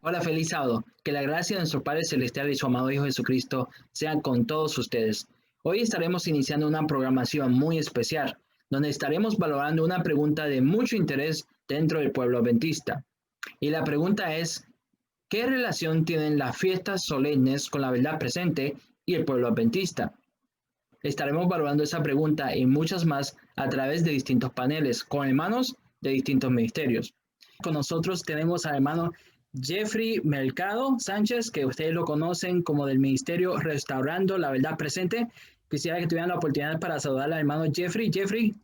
Hola, feliz sábado. Que la gracia de nuestro Padre Celestial y su amado Hijo Jesucristo sean con todos ustedes. Hoy estaremos iniciando una programación muy especial, donde estaremos valorando una pregunta de mucho interés dentro del pueblo adventista. Y la pregunta es, ¿qué relación tienen las fiestas solemnes con la verdad presente y el pueblo adventista? Estaremos valorando esa pregunta y muchas más a través de distintos paneles con hermanos de distintos ministerios. Con nosotros tenemos al hermano Jeffrey Mercado Sánchez, que ustedes lo conocen como del ministerio Restaurando la Verdad Presente. Quisiera que tuvieran la oportunidad para saludar al hermano Jeffrey. Jeffrey.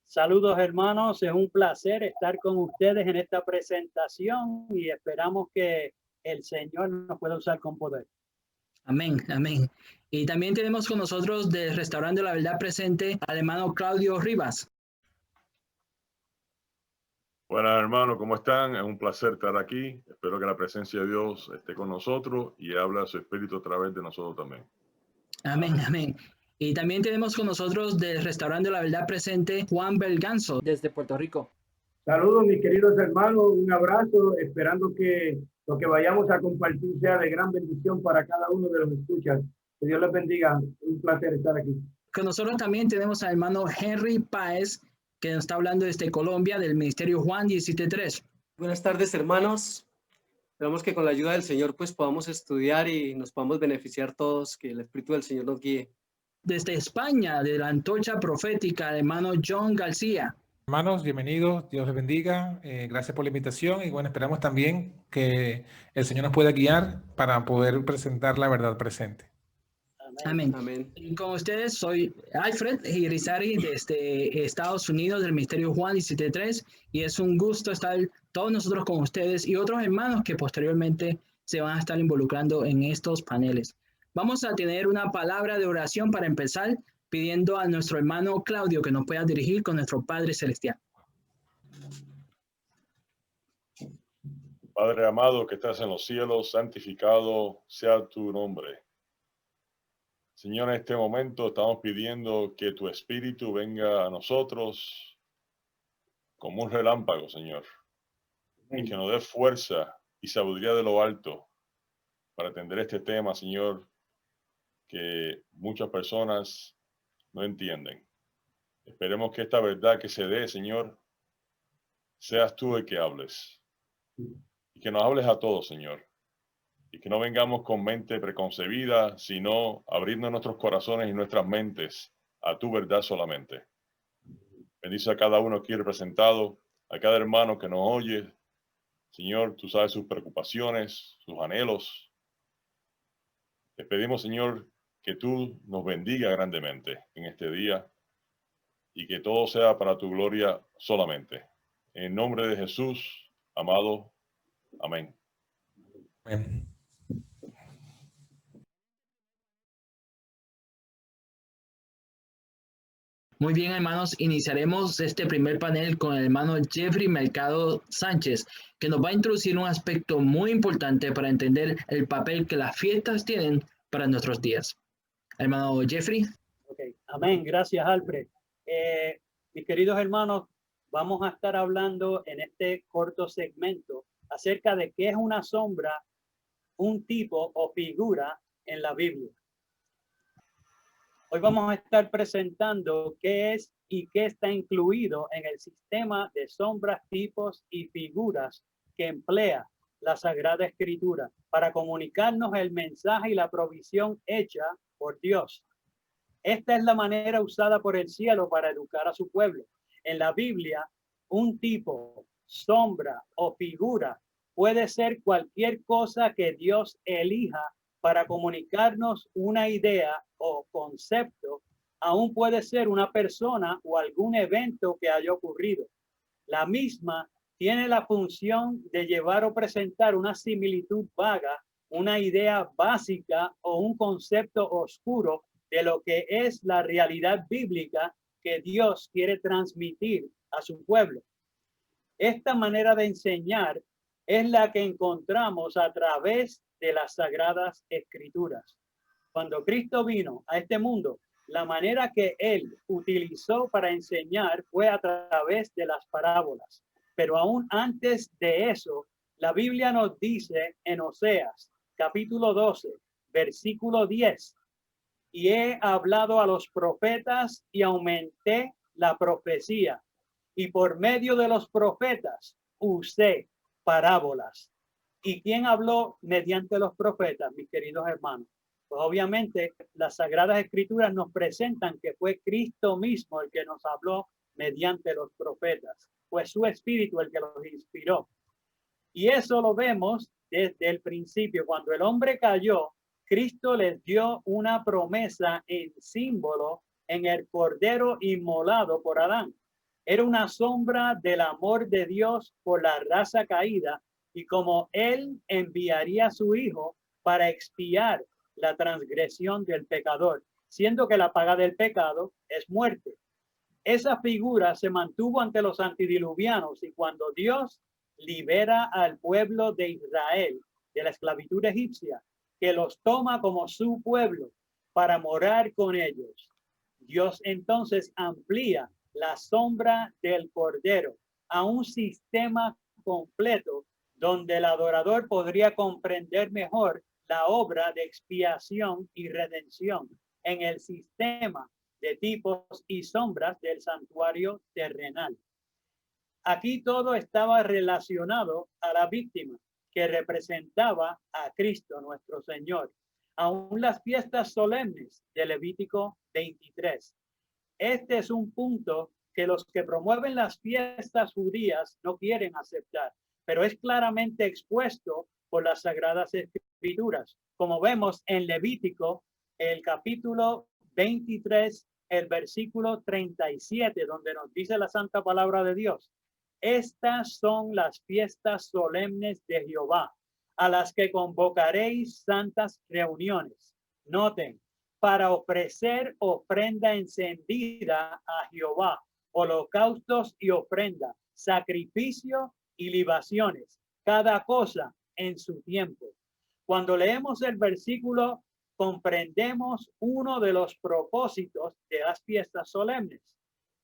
Saludos hermanos, es un placer estar con ustedes en esta presentación y esperamos que el Señor nos pueda usar con poder. Amén, amén. Y también tenemos con nosotros de Restaurando la Verdad Presente al hermano Claudio Rivas. Buenas hermanos, ¿cómo están? Es un placer estar aquí. Espero que la presencia de Dios esté con nosotros y habla su espíritu a través de nosotros también. Amén, amén. Y también tenemos con nosotros de Restaurando la Verdad Presente Juan Belganzo desde Puerto Rico. Saludos mis queridos hermanos, un abrazo, esperando que lo que vayamos a compartir sea de gran bendición para cada uno de los escuchas. Que Dios les bendiga, un placer estar aquí. Con nosotros también tenemos al hermano Henry Páez, que nos está hablando desde Colombia, del Ministerio Juan 17.3. Buenas tardes, hermanos. Esperamos que con la ayuda del Señor pues podamos estudiar y nos podamos beneficiar todos, que el Espíritu del Señor nos guíe. Desde España, de la Antorcha Profética, el hermano John García. Hermanos, bienvenidos, Dios les bendiga, gracias por la invitación y bueno, esperamos también que el Señor nos pueda guiar para poder presentar la verdad presente. Amén. Amén. Y con ustedes soy Alfred Irizarry desde Estados Unidos del Ministerio Juan 17.3 y es un gusto estar todos nosotros con ustedes y otros hermanos que posteriormente se van a estar involucrando en estos paneles. Vamos a tener una palabra de oración para empezar, pidiendo a nuestro hermano Claudio que nos pueda dirigir con nuestro Padre Celestial. Padre amado que estás en los cielos, santificado sea tu nombre. Señor, en este momento estamos pidiendo que tu Espíritu venga a nosotros como un relámpago, Señor, y que nos dé fuerza y sabiduría de lo alto para atender este tema, Señor, que muchas personas no entienden. Esperemos que esta verdad que se dé, Señor, seas tú el que hables. Y que nos hables a todos, Señor. Y que no vengamos con mente preconcebida, sino abriendo nuestros corazones y nuestras mentes a tu verdad solamente. Bendice a cada uno aquí representado, a cada hermano que nos oye. Señor, tú sabes sus preocupaciones, sus anhelos. Te pedimos, Señor, que tú nos bendiga grandemente en este día y que todo sea para tu gloria solamente. En nombre de Jesús, amado. Amén. Amén. Muy bien, hermanos, iniciaremos este primer panel con el hermano Jeffrey Mercado Sánchez, que nos va a introducir un aspecto muy importante para entender el papel que las fiestas tienen para nuestros días. Hermano Jeffrey. Okay. Amén, gracias Alfred. Mis queridos hermanos, vamos a estar hablando en este corto segmento acerca de qué es una sombra, un tipo o figura en la Biblia. Hoy vamos a estar presentando qué es y qué está incluido en el sistema de sombras, tipos y figuras que emplea la Sagrada Escritura para comunicarnos el mensaje y la provisión hecha por Dios. Esta es la manera usada por el cielo para educar a su pueblo. En la Biblia, un tipo, sombra o figura puede ser cualquier cosa que Dios elija para comunicarnos una idea o concepto. Aún puede ser una persona o algún evento que haya ocurrido. La misma tiene la función de llevar o presentar una similitud vaga, una idea básica o un concepto oscuro de lo que es la realidad bíblica que Dios quiere transmitir a su pueblo. Esta manera de enseñar es la que encontramos a través de las Sagradas Escrituras. Cuando Cristo vino a este mundo, la manera que él utilizó para enseñar fue a través de las parábolas. Pero aún antes de eso, La Biblia nos dice en Oseas, capítulo 12, versículo 10, y he hablado a los profetas y aumenté la profecía, y por medio de los profetas usé parábolas. ¿Y quién habló mediante los profetas, mis queridos hermanos? Pues obviamente las Sagradas Escrituras nos presentan que fue Cristo mismo el que nos habló mediante los profetas. Fue su espíritu el que los inspiró. Y eso lo vemos desde el principio. Cuando el hombre cayó, Cristo les dio una promesa en símbolo en el Cordero inmolado por Adán. Era una sombra del amor de Dios por la raza caída y como él enviaría a su hijo para expiar la transgresión del pecador, siendo que la paga del pecado es muerte. Esa figura se mantuvo ante los antidiluvianos y cuando Dios libera al pueblo de Israel de la esclavitud egipcia, que los toma como su pueblo para morar con ellos, Dios entonces amplía la sombra del Cordero a un sistema completo donde el adorador podría comprender mejor la obra de expiación y redención en el sistema de tipos y sombras del santuario terrenal. Aquí todo estaba relacionado a la víctima que representaba a Cristo nuestro Señor. Aún las fiestas solemnes de Levítico 23. Este es un punto que los que promueven las fiestas judías no quieren aceptar, pero es claramente expuesto por las Sagradas Escrituras. Como vemos en Levítico, el capítulo 23, el versículo 37, donde nos dice la santa palabra de Dios. Estas son las fiestas solemnes de Jehová, a las que convocaréis santas reuniones. Noten, para ofrecer ofrenda encendida a Jehová, holocaustos y ofrenda, sacrificio y libaciones, cada cosa en su tiempo. Cuando leemos el versículo, comprendemos uno de los propósitos de las fiestas solemnes.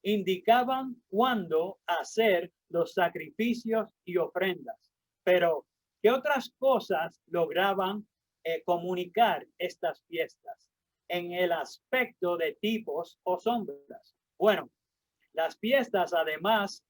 Indicaban cuándo hacer los sacrificios y ofrendas. Pero, ¿qué otras cosas lograban comunicar estas fiestas en el aspecto de tipos o sombras? Bueno, las fiestas, además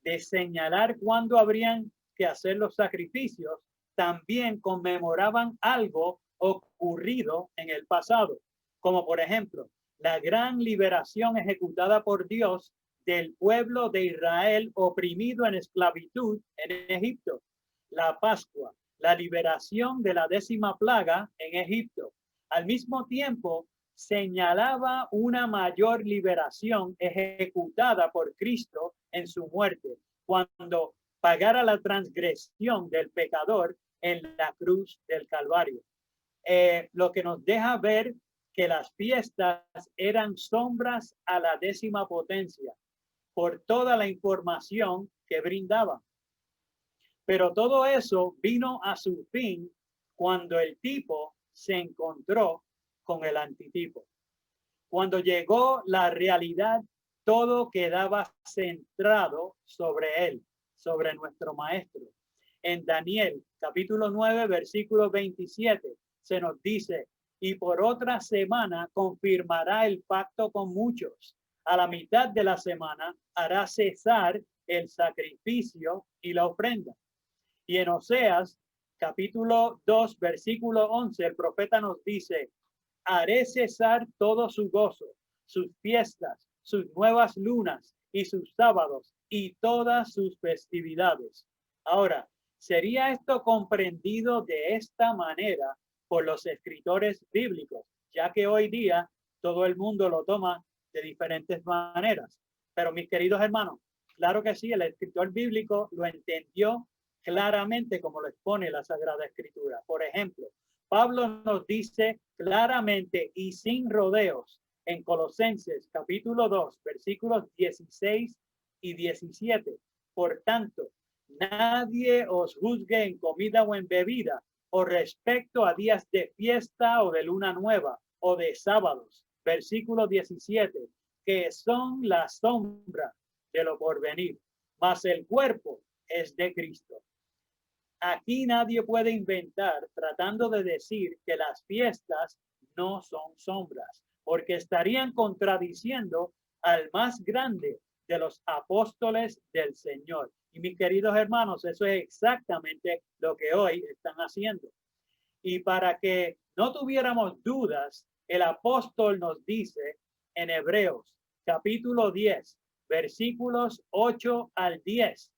de señalar cuándo habrían que hacer los sacrificios, también conmemoraban algo ocurrido en el pasado, como por ejemplo, la gran liberación ejecutada por Dios del pueblo de Israel oprimido en esclavitud en Egipto, la Pascua, la liberación de la 10ª plaga en Egipto. Al mismo tiempo, señalaba una mayor liberación ejecutada por Cristo en su muerte, cuando pagara la transgresión del pecador en la cruz del Calvario. Lo que nos deja ver que las fiestas eran sombras a la 10ª potencia por toda la información que brindaban. Pero todo eso vino a su fin cuando el tipo se encontró con el antitipo. Cuando llegó la realidad, todo quedaba centrado sobre él, sobre nuestro maestro. En Daniel, capítulo 9, versículo 27, se nos dice, y por otra semana confirmará el pacto con muchos. A la mitad de la semana hará cesar el sacrificio y la ofrenda. Y en Oseas, capítulo 2, versículo 11, el profeta nos dice, haré cesar todo su gozo, sus fiestas, sus nuevas lunas y sus sábados y todas sus festividades. Ahora, ¿sería esto comprendido de esta manera por los escritores bíblicos? Ya que hoy día todo el mundo lo toma de diferentes maneras. Pero mis queridos hermanos, claro que sí, el escritor bíblico lo entendió claramente como lo expone la Sagrada Escritura. Por ejemplo, Pablo nos dice claramente y sin rodeos en Colosenses capítulo 2, versículos 16 y 17. Por tanto, nadie os juzgue en comida o en bebida, o respecto a días de fiesta o de luna nueva, o de sábados. Versículo 17, que son la sombra de lo porvenir, mas el cuerpo es de Cristo. Aquí nadie puede inventar tratando de decir que las fiestas no son sombras, porque estarían contradiciendo al más grande de los apóstoles del Señor. Y mis queridos hermanos, eso es exactamente lo que hoy están haciendo. Y para que no tuviéramos dudas, el apóstol nos dice en Hebreos capítulo 10, versículos 8 al 10,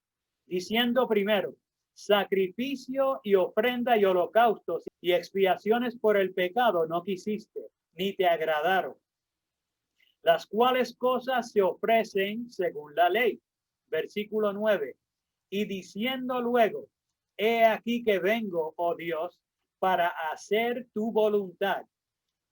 diciendo primero: sacrificio y ofrenda y holocaustos y expiaciones por el pecado no quisiste, ni te agradaron, las cuales cosas se ofrecen según la ley. Versículo 9. Y diciendo luego: he aquí que vengo, oh Dios, para hacer tu voluntad.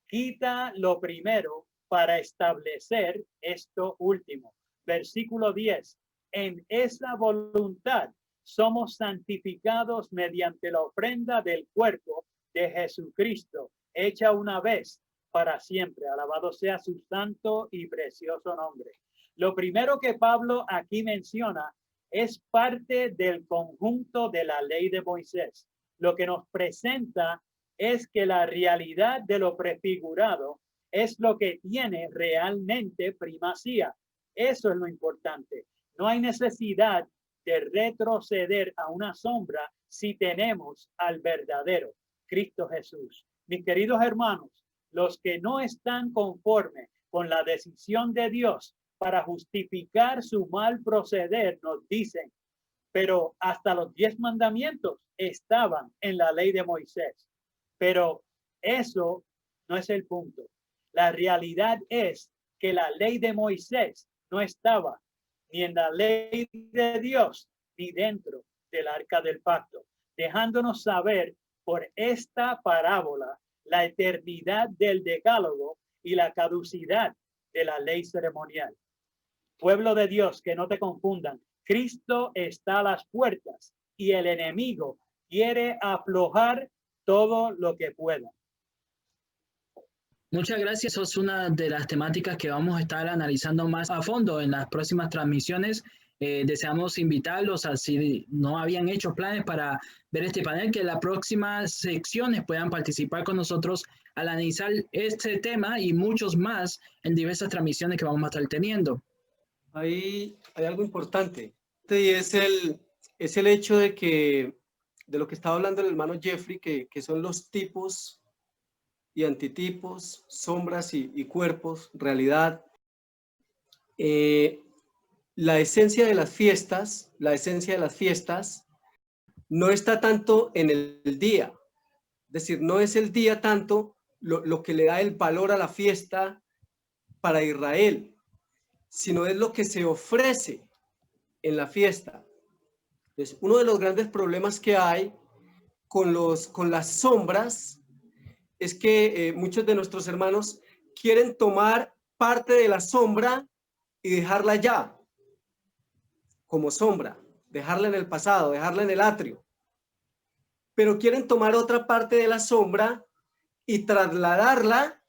Quita lo primero para establecer esto último. Versículo 10. En esa voluntad somos santificados mediante la ofrenda del cuerpo de Jesucristo, hecha una vez para siempre. Alabado sea su santo y precioso nombre. Lo primero que Pablo aquí menciona es parte del conjunto de la ley de Moisés. Lo que nos presenta es que la realidad de lo prefigurado es lo que tiene realmente primacía. Eso es lo importante. No hay necesidad de retroceder a una sombra si tenemos al verdadero Cristo Jesús. Mis queridos hermanos, los que no están conformes con la decisión de Dios para justificar su mal proceder nos dicen: pero hasta los 10 mandamientos estaban en la ley de Moisés. Pero eso no es el punto. La realidad es que la ley de Moisés no estaba ni en la ley de Dios ni dentro del arca del pacto, dejándonos saber por esta parábola la eternidad del decálogo y la caducidad de la ley ceremonial. Pueblo de Dios, que no te confundan. Cristo está a las puertas y el enemigo quiere aflojar todo lo que pueda. Muchas gracias. Eso es una de las temáticas que vamos a estar analizando más a fondo en las próximas transmisiones. Deseamos invitarlos a, si no habían hecho planes para ver este panel, que en las próximas secciones puedan participar con nosotros al analizar este tema y muchos más en diversas transmisiones que vamos a estar teniendo. Hay algo importante y es el hecho de lo que estaba hablando el hermano Jeffrey, que son los tipos y antitipos, sombras y cuerpos, realidad. La esencia de las fiestas no está tanto en el día. Es decir, no es el día tanto lo que le da el valor a la fiesta para Israel, sino es lo que se ofrece en la fiesta. Entonces, uno de los grandes problemas que hay con las sombras es que muchos de nuestros hermanos quieren tomar parte de la sombra y dejarla ya como sombra, dejarla en el pasado, dejarla en el atrio. Pero quieren tomar otra parte de la sombra y trasladarla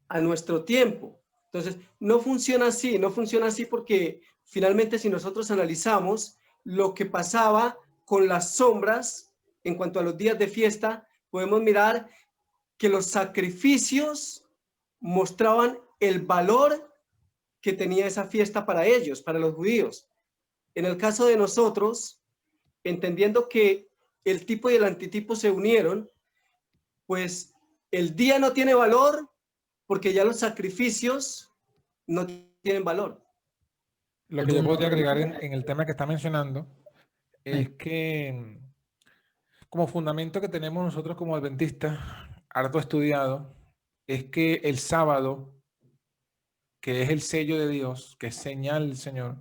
a nuestro tiempo. Entonces, no funciona así porque finalmente si nosotros analizamos lo que pasaba con las sombras en cuanto a los días de fiesta, podemos mirar que los sacrificios mostraban el valor que tenía esa fiesta para ellos, para los judíos. En el caso de nosotros, entendiendo que el tipo y el antitipo se unieron, pues el día no tiene valor porque ya los sacrificios no tienen valor. Lo que yo podría agregar en el tema que está mencionando es que como fundamento que tenemos nosotros como adventistas, harto estudiado, es que el sábado, que es el sello de Dios, que es señal del Señor,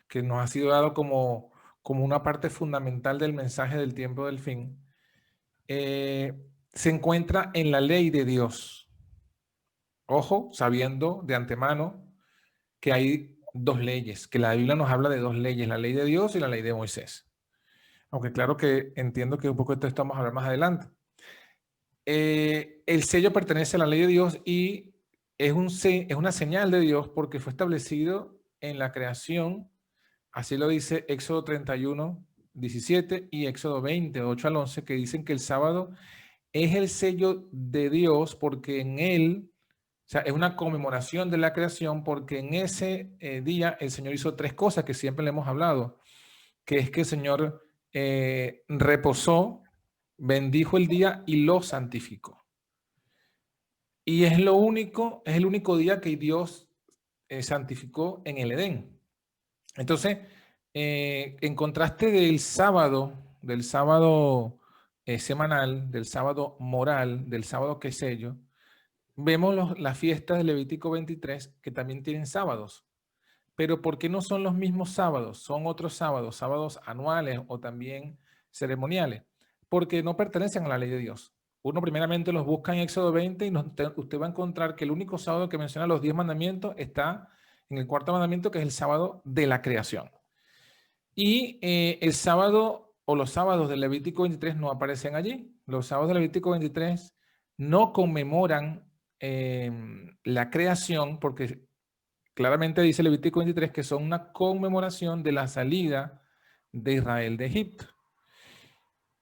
que nos ha sido dado como una parte fundamental del mensaje del tiempo del fin, se encuentra en la ley de Dios. Ojo, sabiendo de antemano que hay dos leyes, que la Biblia nos habla de dos leyes, la ley de Dios y la ley de Moisés. Aunque claro que entiendo que un poco de esto vamos a hablar más adelante. El sello pertenece a la ley de Dios y es una señal de Dios porque fue establecido en la creación. Así lo dice Éxodo 31, 17 y Éxodo 20, 8 al 11, que dicen que el sábado es el sello de Dios porque en él, o sea, es una conmemoración de la creación porque en ese día el Señor hizo tres cosas que siempre le hemos hablado, que es que el Señor reposó, bendijo el día y lo santificó. Y es lo único, es el único día que Dios santificó en el Edén. Entonces, en contraste del sábado semanal, del sábado moral, del sábado que sello, vemos las fiestas de Levítico 23 que también tienen sábados. Pero ¿por qué no son los mismos sábados? Son otros sábados, sábados anuales o también ceremoniales, porque no pertenecen a la ley de Dios. Uno primeramente los busca en Éxodo 20 y usted va a encontrar que el único sábado que menciona los 10 mandamientos está en el cuarto mandamiento, que es el sábado de la creación. Y el sábado o los sábados del Levítico 23 no aparecen allí. Los sábados del Levítico 23 no conmemoran la creación porque claramente dice Levítico 23 que son una conmemoración de la salida de Israel de Egipto.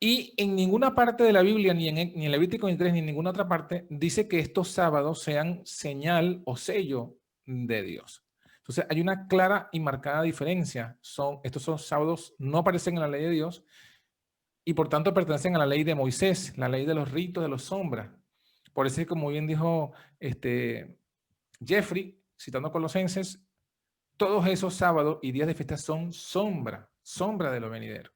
Y en ninguna parte de la Biblia, ni en Levítico 23, ni en ninguna otra parte, dice que estos sábados sean señal o sello de Dios. Entonces hay una clara y marcada diferencia. Estos son sábados, no aparecen en la ley de Dios y por tanto pertenecen a la ley de Moisés, la ley de los ritos, de los sombras. Por eso, como bien dijo Jeffrey, citando Colosenses, todos esos sábados y días de fiesta son sombra de lo venidero.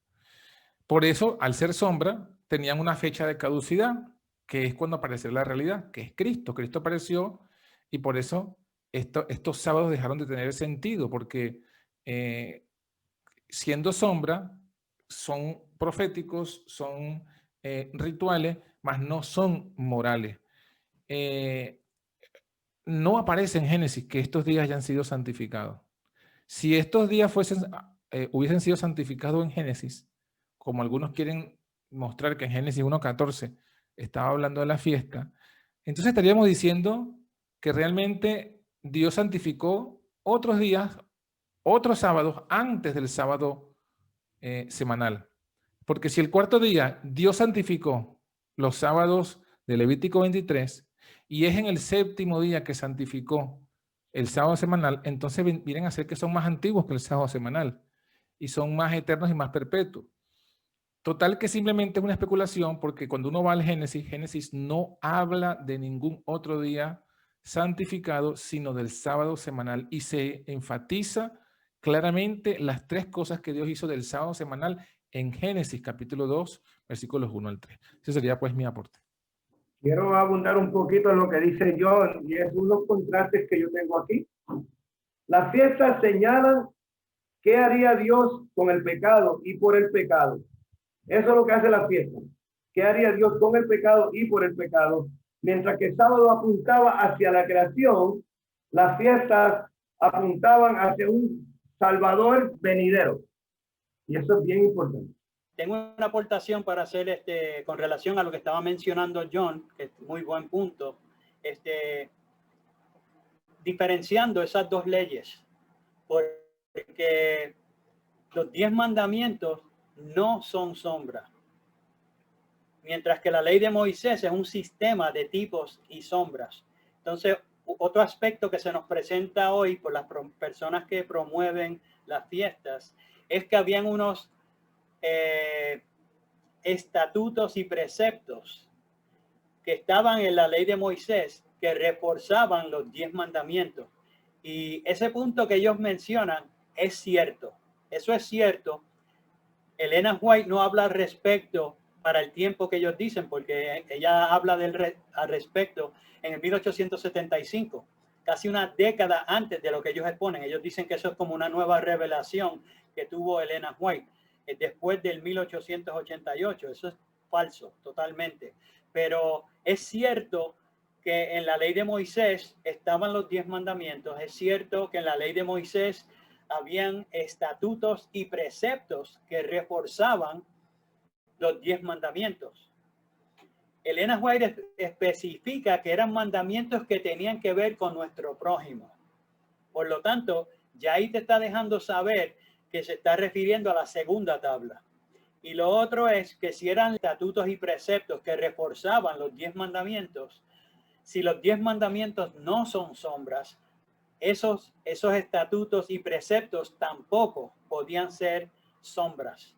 Por eso, al ser sombra, tenían una fecha de caducidad, que es cuando apareció la realidad, que es Cristo. Cristo apareció y por eso estos sábados dejaron de tener sentido, porque siendo sombra, son proféticos, son rituales, mas no son morales. No aparece en Génesis que estos días hayan sido santificados. Si estos días hubiesen sido santificados en Génesis, como algunos quieren mostrar que en Génesis 1:14 estaba hablando de la fiesta, entonces estaríamos diciendo que realmente Dios santificó otros días, otros sábados antes del sábado semanal. Porque si el cuarto día Dios santificó los sábados de Levítico 23 y es en el séptimo día que santificó el sábado semanal, entonces vienen a ser que son más antiguos que el sábado semanal y son más eternos y más perpetuos. Total que simplemente es una especulación porque cuando uno va al Génesis no habla de ningún otro día santificado, sino del sábado semanal y se enfatiza claramente las tres cosas que Dios hizo del sábado semanal en Génesis capítulo 2, versículos 1 al 3. Ese sería pues mi aporte. Quiero abundar un poquito en lo que dice John y es unos contrastes que yo tengo aquí. Las fiestas señalan qué haría Dios con el pecado y por el pecado. Eso es lo que hace la fiesta. ¿Qué haría Dios con el pecado y por el pecado? Mientras que el sábado apuntaba hacia la creación, las fiestas apuntaban hacia un Salvador venidero. Y eso es bien importante. Tengo una aportación para hacer con relación a lo que estaba mencionando John, que es muy buen punto, diferenciando esas dos leyes, porque los 10 mandamientos no son sombra, mientras que la ley de Moisés es un sistema de tipos y sombras. Entonces, otro aspecto que se nos presenta hoy por las personas que promueven las fiestas es que habían unos estatutos y preceptos que estaban en la ley de Moisés que reforzaban los 10 mandamientos. Y ese punto que ellos mencionan es cierto. Eso es cierto. Elena White no habla al respecto para el tiempo que ellos dicen, porque ella habla al respecto en el 1875, casi una década antes de lo que ellos exponen. Ellos dicen que eso es como una nueva revelación que tuvo Elena White después del 1888. Eso es falso totalmente, pero es cierto que en la ley de Moisés estaban los 10 mandamientos. Es cierto que en la ley de Moisés habían estatutos y preceptos que reforzaban los 10 mandamientos. Elena White especifica que eran mandamientos que tenían que ver con nuestro prójimo. Por lo tanto, ya ahí te está dejando saber que se está refiriendo a la segunda tabla. Y lo otro es que si eran estatutos y preceptos que reforzaban los 10 mandamientos, si los 10 mandamientos no son sombras, esos estatutos y preceptos tampoco podían ser sombras.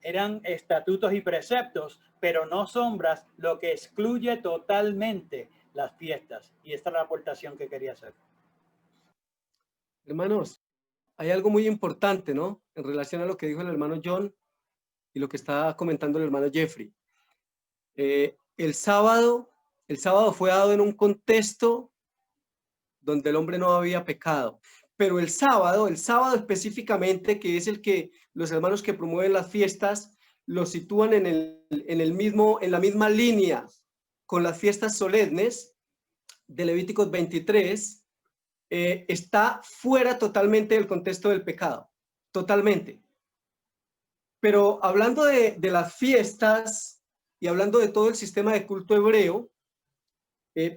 Eran estatutos y preceptos, pero no sombras, lo que excluye totalmente las fiestas. Y esta es la aportación que quería hacer. Hermanos, hay algo muy importante, ¿no? En relación a lo que dijo el hermano John y lo que está comentando el hermano Jeffrey. El sábado fue dado en un contexto donde el hombre no había pecado. Pero el sábado específicamente, que es el que los hermanos que promueven las fiestas lo sitúan en la misma línea con las fiestas solemnes de Levíticos 23, está fuera totalmente del contexto del pecado, totalmente. Pero hablando de las fiestas y hablando de todo el sistema de culto hebreo,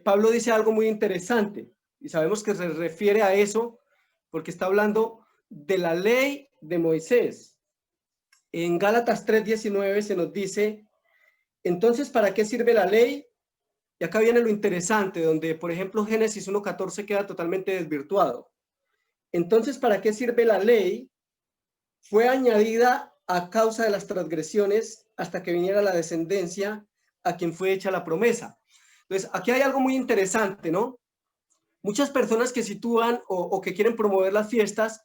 Pablo dice algo muy interesante y sabemos que se refiere a eso porque está hablando de la ley de Moisés. En Gálatas 3:19 se nos dice, entonces, ¿para qué sirve la ley? Y acá viene lo interesante, donde, por ejemplo, Génesis 1:14 queda totalmente desvirtuado. Entonces, ¿para qué sirve la ley? Fue añadida a causa de las transgresiones hasta que viniera la descendencia a quien fue hecha la promesa. Entonces, aquí hay algo muy interesante, ¿no? Muchas personas que sitúan o que quieren promover las fiestas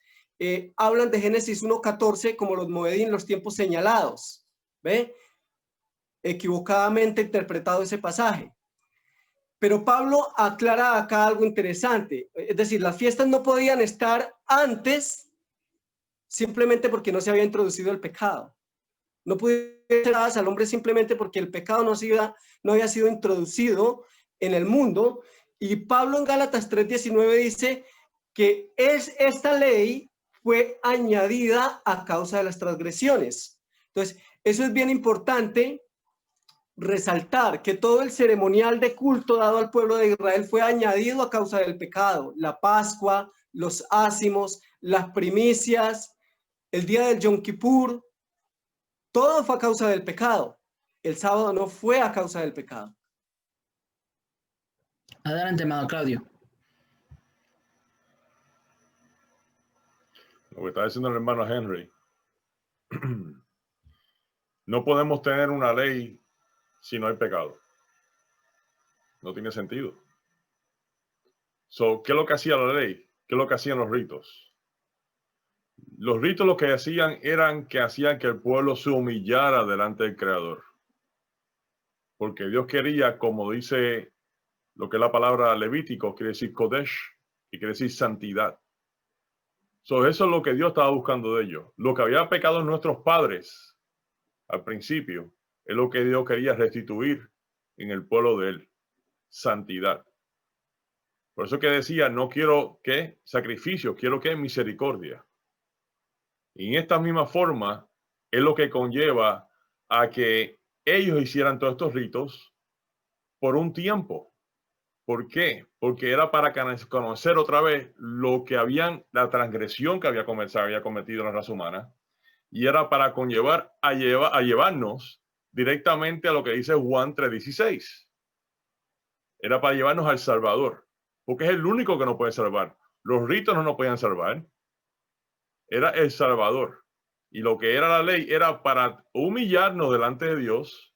hablan de Génesis 1:14 como los moedín, los tiempos señalados. ¿Ve? Equivocadamente interpretado ese pasaje. Pero Pablo aclara acá algo interesante. Es decir, las fiestas no podían estar antes simplemente porque no se había introducido el pecado. No pudieron ser dadas al hombre simplemente porque el pecado no había sido introducido en el mundo. Y Pablo en Gálatas 3:19 dice que esta ley fue añadida a causa de las transgresiones. Entonces, eso es bien importante resaltar, que todo el ceremonial de culto dado al pueblo de Israel fue añadido a causa del pecado. La Pascua, los ácimos, las primicias, el día del Yom Kippur, todo fue a causa del pecado. El sábado no fue a causa del pecado. Adelante, hermano Claudio. Lo que está diciendo el hermano Henry. No podemos tener una ley si no hay pecado. No tiene sentido. ¿Qué es lo que hacía la ley? ¿Qué es lo que hacían los ritos? Los ritos lo que hacían que el pueblo se humillara delante del Creador. Porque Dios quería, como dice lo que es la palabra Levítico, quiere decir Kodesh, y quiere decir santidad. Eso es lo que Dios estaba buscando de ellos. Lo que había pecado en nuestros padres al principio es lo que Dios quería restituir en el pueblo de él. Santidad. Por eso que decía, no quiero que sacrificio, quiero que misericordia. Y en esta misma forma es lo que conlleva a que ellos hicieran todos estos ritos por un tiempo. ¿Por qué? Porque era para conocer otra vez la transgresión que había cometido la raza humana, y era para conllevar a llevarnos directamente a lo que dice Juan 3:16. Era para llevarnos al Salvador, porque es el único que nos puede salvar. Los ritos no nos podían salvar. Era el Salvador. Y lo que era la ley era para humillarnos delante de Dios,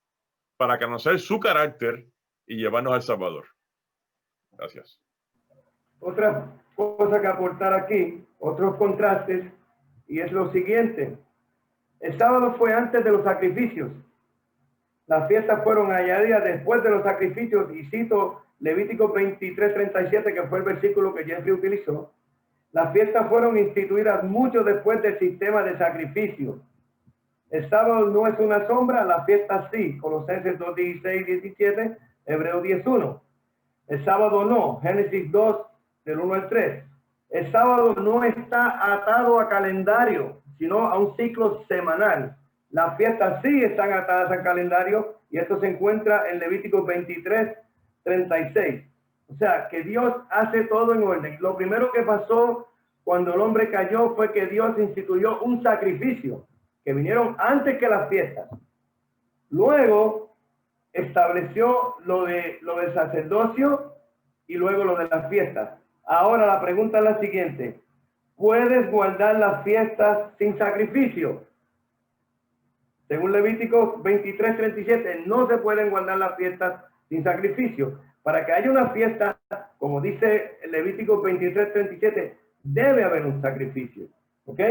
para conocer su carácter y llevarnos al Salvador. Gracias. Otra cosa que aportar aquí, otros contrastes, y es lo siguiente. El sábado fue antes de los sacrificios. Las fiestas fueron añadidas después de los sacrificios, y cito Levítico 23:37, que fue el versículo que Jeffrey utilizó. Las fiestas fueron instituidas mucho después del sistema de sacrificio. El sábado no es una sombra, la fiesta sí. Colosenses 2:16-17, Hebreos 10:1. El sábado no, Génesis 2, del 1 al 3. El sábado no está atado a calendario, sino a un ciclo semanal. Las fiestas sí están atadas al calendario, y esto se encuentra en Levítico 23:36. O sea, que Dios hace todo en orden. Lo primero que pasó cuando el hombre cayó fue que Dios instituyó un sacrificio, que vinieron antes que las fiestas. Luego estableció lo del sacerdocio y luego lo de las fiestas. Ahora la pregunta es la siguiente: ¿puedes guardar las fiestas sin sacrificio? Según Levítico 23:37, no se pueden guardar las fiestas sin sacrificio. Para que haya una fiesta, como dice Levítico 23:37, debe haber un sacrificio. ¿Ok?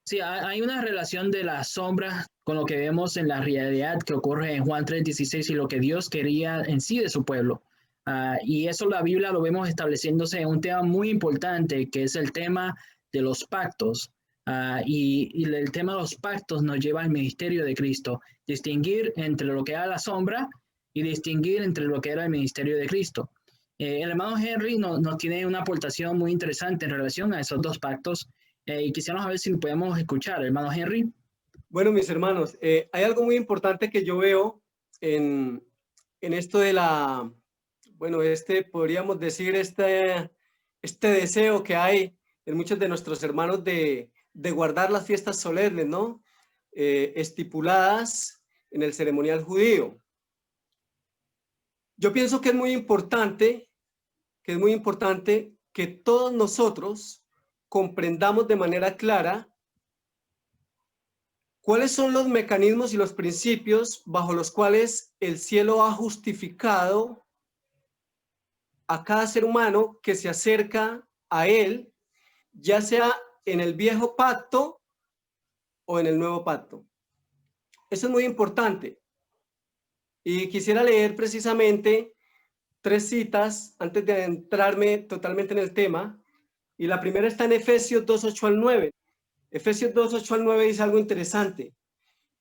Sí, hay una relación de las sombras con lo que vemos en la realidad que ocurre en Juan 3:16 y lo que Dios quería en sí de su pueblo. Y eso la Biblia lo vemos estableciéndose en un tema muy importante, que es el tema de los pactos. Y el tema de los pactos nos lleva al ministerio de Cristo, distinguir entre lo que era la sombra y distinguir entre lo que era el ministerio de Cristo. El hermano Henry nos tiene una aportación muy interesante en relación a esos dos pactos. Y quisiéramos ver si podemos escuchar, hermano Henry. Bueno, mis hermanos, hay algo muy importante que yo veo en esto de la, bueno, podríamos decir, este deseo que hay en muchos de nuestros hermanos de guardar las fiestas solemnes, ¿no? Estipuladas en el ceremonial judío. Yo pienso que es muy importante que todos nosotros comprendamos de manera clara cuáles son los mecanismos y los principios bajo los cuales el cielo ha justificado a cada ser humano que se acerca a él, ya sea en el viejo pacto o en el nuevo pacto. Eso es muy importante. Y quisiera leer precisamente 3 citas antes de adentrarme totalmente en el tema. Y la primera está en Efesios 2:8-9. Efesios 2:8-9 dice algo interesante.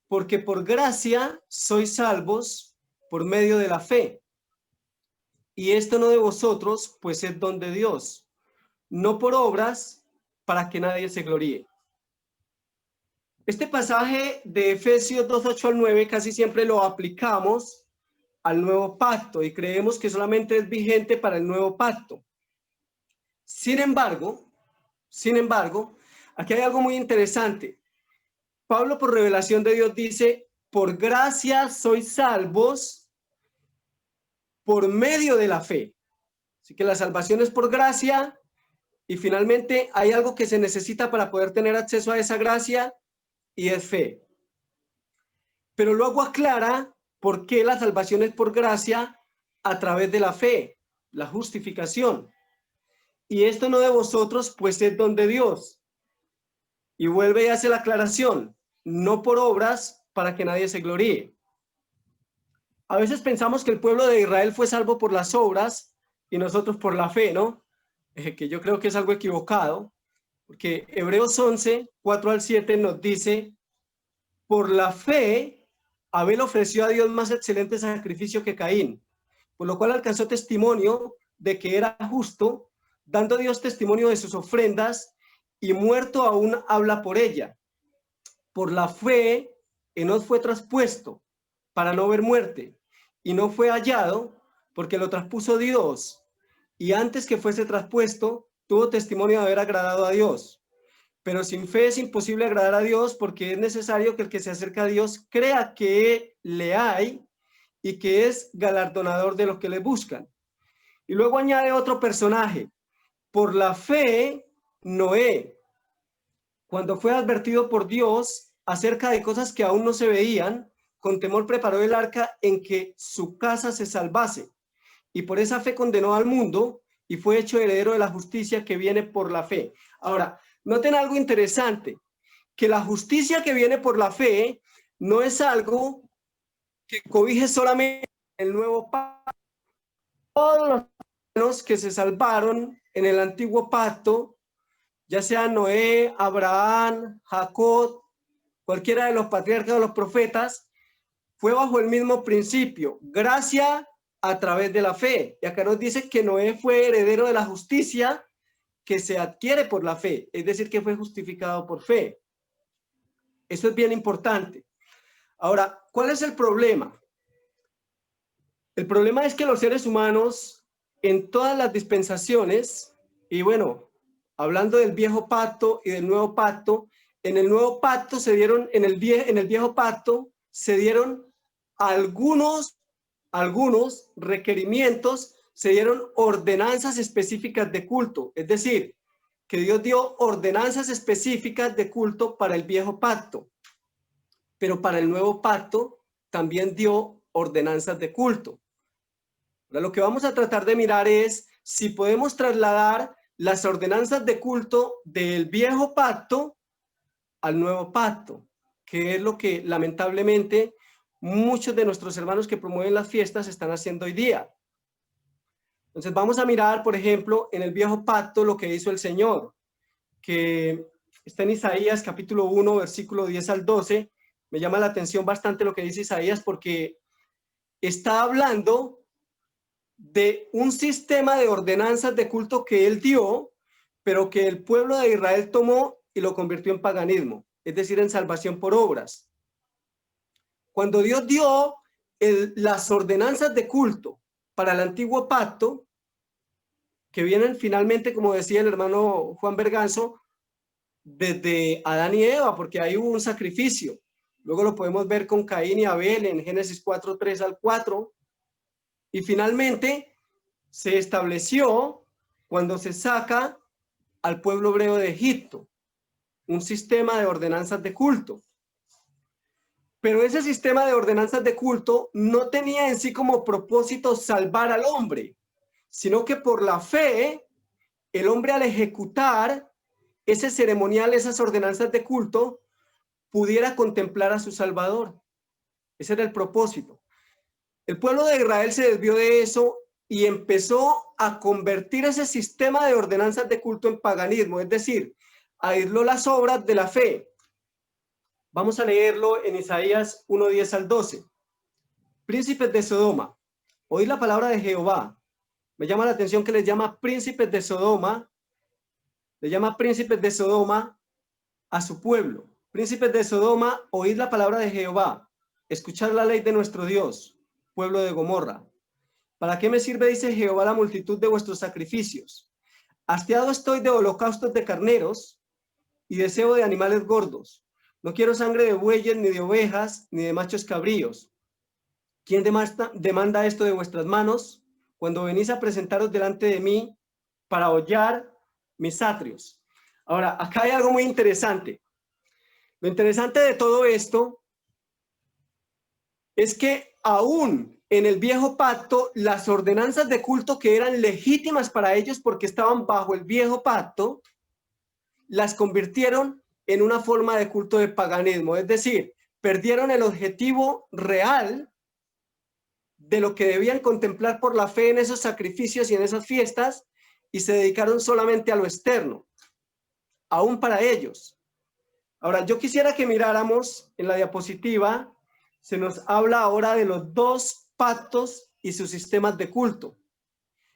Porque por gracia sois salvos por medio de la fe. Y esto no de vosotros, pues es don de Dios. No por obras, para que nadie se gloríe. Este pasaje de Efesios 2:8-9 casi siempre lo aplicamos al nuevo pacto y creemos que solamente es vigente para el nuevo pacto. Sin embargo, aquí hay algo muy interesante. Pablo, por revelación de Dios, dice, por gracia sois salvos por medio de la fe. Así que la salvación es por gracia y finalmente hay algo que se necesita para poder tener acceso a esa gracia y es fe. Pero luego aclara por qué la salvación es por gracia a través de la fe, la justificación. Y esto no de vosotros, pues es don de Dios. Y vuelve y hace la aclaración, no por obras para que nadie se gloríe. A veces pensamos que el pueblo de Israel fue salvo por las obras y nosotros por la fe, ¿no? Que yo creo que es algo equivocado, porque Hebreos 11:4-7 nos dice, por la fe, Abel ofreció a Dios más excelente sacrificio que Caín, por lo cual alcanzó testimonio de que era justo, dando a Dios testimonio de sus ofrendas, y muerto aún habla por ella. Por la fe, Enoc fue traspuesto para no ver muerte, y no fue hallado porque lo traspuso Dios, y antes que fuese traspuesto, tuvo testimonio de haber agradado a Dios. Pero sin fe es imposible agradar a Dios, porque es necesario que el que se acerca a Dios crea que le hay y que es galardonador de los que le buscan. Y luego añade otro personaje. Por la fe, Noé, cuando fue advertido por Dios acerca de cosas que aún no se veían, con temor preparó el arca en que su casa se salvase. Y por esa fe condenó al mundo y fue hecho heredero de la justicia que viene por la fe. Ahora, noten algo interesante, que la justicia que viene por la fe no es algo que cobije solamente el nuevo pacto. Todos los que se salvaron en el antiguo pacto, ya sea Noé, Abraham, Jacob, cualquiera de los patriarcas o los profetas, fue bajo el mismo principio, gracia a través de la fe. Y acá nos dice que Noé fue heredero de la justicia que se adquiere por la fe, es decir, que fue justificado por fe. Eso es bien importante. Ahora, ¿cuál es el problema? El problema es que los seres humanos en todas las dispensaciones, y bueno, hablando del viejo pacto y del nuevo pacto, en el nuevo pacto se dieron, en el viejo pacto se dieron algunos requerimientos, se dieron ordenanzas específicas de culto. Es decir, que Dios dio ordenanzas específicas de culto para el viejo pacto, pero para el nuevo pacto también dio ordenanzas de culto. Ahora, lo que vamos a tratar de mirar es si podemos trasladar las ordenanzas de culto del viejo pacto al nuevo pacto, que es lo que lamentablemente muchos de nuestros hermanos que promueven las fiestas están haciendo hoy día. Entonces vamos a mirar, por ejemplo, en el viejo pacto lo que hizo el Señor, que está en Isaías capítulo 1, versículo 10 al 12. Me llama la atención bastante lo que dice Isaías porque está hablando de un sistema de ordenanzas de culto que él dio, pero que el pueblo de Israel tomó y lo convirtió en paganismo, es decir, en salvación por obras. Cuando Dios dio las ordenanzas de culto para el antiguo pacto, que vienen finalmente, como decía el hermano Juan Berganzo, desde Adán y Eva, porque ahí hubo un sacrificio. Luego lo podemos ver con Caín y Abel en Génesis 4, 3 al 4. Y finalmente se estableció cuando se saca al pueblo hebreo de Egipto, un sistema de ordenanzas de culto. Pero ese sistema de ordenanzas de culto no tenía en sí como propósito salvar al hombre, sino que por la fe, el hombre al ejecutar ese ceremonial, esas ordenanzas de culto, pudiera contemplar a su Salvador. Ese era el propósito. El pueblo de Israel se desvió de eso y empezó a convertir ese sistema de ordenanzas de culto en paganismo, es decir, a aislar las obras de la fe. Vamos a leerlo en Isaías 1, 10 al 12. Príncipes de Sodoma, oíd la palabra de Jehová. Me llama la atención que les llama príncipes de Sodoma, le llama príncipes de Sodoma a su pueblo. Príncipes de Sodoma, oíd la palabra de Jehová, escuchad la ley de nuestro Dios, pueblo de Gomorra. ¿Para qué me sirve, dice Jehová, la multitud de vuestros sacrificios? Hastiado estoy de holocaustos de carneros y deseo de animales gordos. No quiero sangre de bueyes, ni de ovejas, ni de machos cabríos. ¿Quién demanda esto de vuestras manos cuando venís a presentaros delante de mí para hollar mis atrios? Ahora, acá hay algo muy interesante. Lo interesante de todo esto es que aún en el viejo pacto, las ordenanzas de culto que eran legítimas para ellos porque estaban bajo el viejo pacto, las convirtieron en una forma de culto de paganismo. Es decir, perdieron el objetivo real de lo que debían contemplar por la fe en esos sacrificios y en esas fiestas y se dedicaron solamente a lo externo, aún para ellos. Ahora, yo quisiera que miráramos en la diapositiva, se nos habla ahora de los dos pactos y sus sistemas de culto.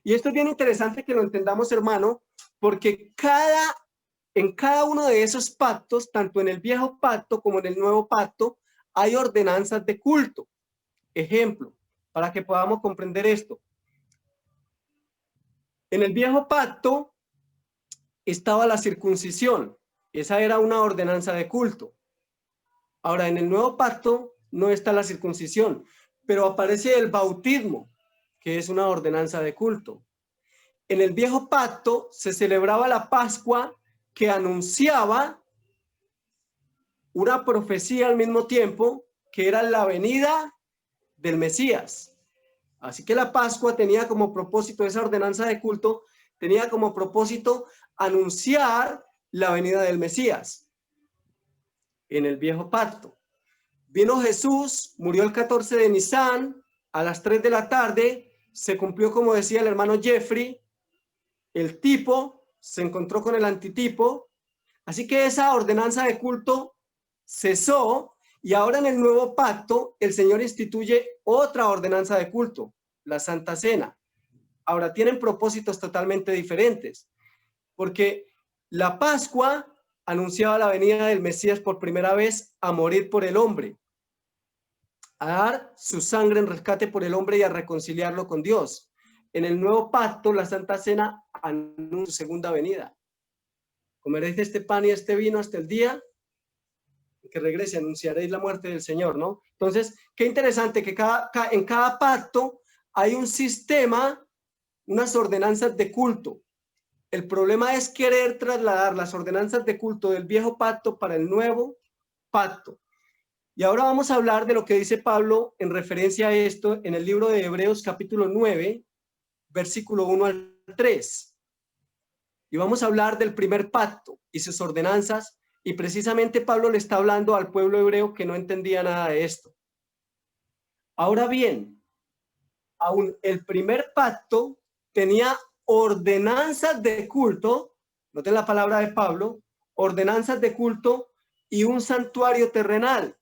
Y esto es bien interesante que lo entendamos, hermano, porque en cada uno de esos pactos, tanto en el viejo pacto como en el nuevo pacto, hay ordenanzas de culto. Ejemplo, para que podamos comprender esto. En el viejo pacto estaba la circuncisión. Esa era una ordenanza de culto. Ahora, en el nuevo pacto no está la circuncisión, pero aparece el bautismo, que es una ordenanza de culto. En el viejo pacto se celebraba la Pascua, que anunciaba una profecía al mismo tiempo, que era la venida del Mesías. Así que la Pascua tenía como propósito, esa ordenanza de culto, tenía como propósito anunciar la venida del Mesías. En el viejo pacto vino Jesús, murió el 14 de Nisan, a las 3 de la tarde, se cumplió, como decía el hermano Jeffrey, el tipo se encontró con el antitipo, así que esa ordenanza de culto cesó y ahora en el nuevo pacto el Señor instituye otra ordenanza de culto, la Santa Cena. Ahora tienen propósitos totalmente diferentes, porque la Pascua anunciaba la venida del Mesías por primera vez a morir por el hombre, a dar su sangre en rescate por el hombre y a reconciliarlo con Dios. En el nuevo pacto, la Santa Cena anuncia su segunda venida. Comeréis este pan y este vino hasta el día que regrese, anunciaréis la muerte del Señor, ¿no? Entonces, qué interesante que en cada pacto hay un sistema, unas ordenanzas de culto. El problema es querer trasladar las ordenanzas de culto del viejo pacto para el nuevo pacto. Y ahora vamos a hablar de lo que dice Pablo en referencia a esto en el libro de Hebreos capítulo 9, versículo 1 al 3. Y vamos a hablar del primer pacto y sus ordenanzas. Y precisamente Pablo le está hablando al pueblo hebreo que no entendía nada de esto. Ahora bien, aún el primer pacto tenía ordenanzas de culto, noten la palabra de Pablo, ordenanzas de culto y un santuario terrenal,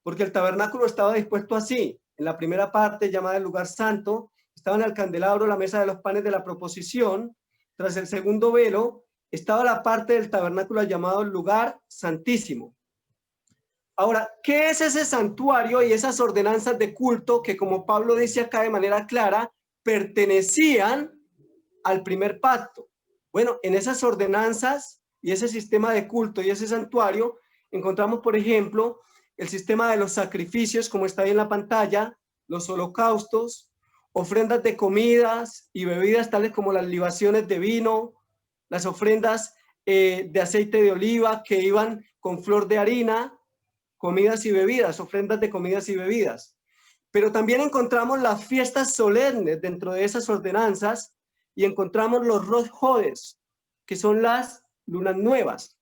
porque el tabernáculo estaba dispuesto así. En la primera parte, llamada el lugar santo, estaban el candelabro, la mesa de los panes de la proposición. Tras el segundo velo, estaba la parte del tabernáculo llamado el lugar santísimo. Ahora, ¿qué es ese santuario y esas ordenanzas de culto que, como Pablo dice acá de manera clara, pertenecían al primer pacto? Bueno, en esas ordenanzas y ese sistema de culto y ese santuario encontramos, por ejemplo, el sistema de los sacrificios, como está ahí en la pantalla, los holocaustos, ofrendas de comidas y bebidas tales como las libaciones de vino, las ofrendas de aceite de oliva que iban con flor de harina, comidas y bebidas, ofrendas de comidas y bebidas. Pero también encontramos las fiestas solemnes dentro de esas ordenanzas y encontramos los Rosh Hodes, que son las lunas nuevas.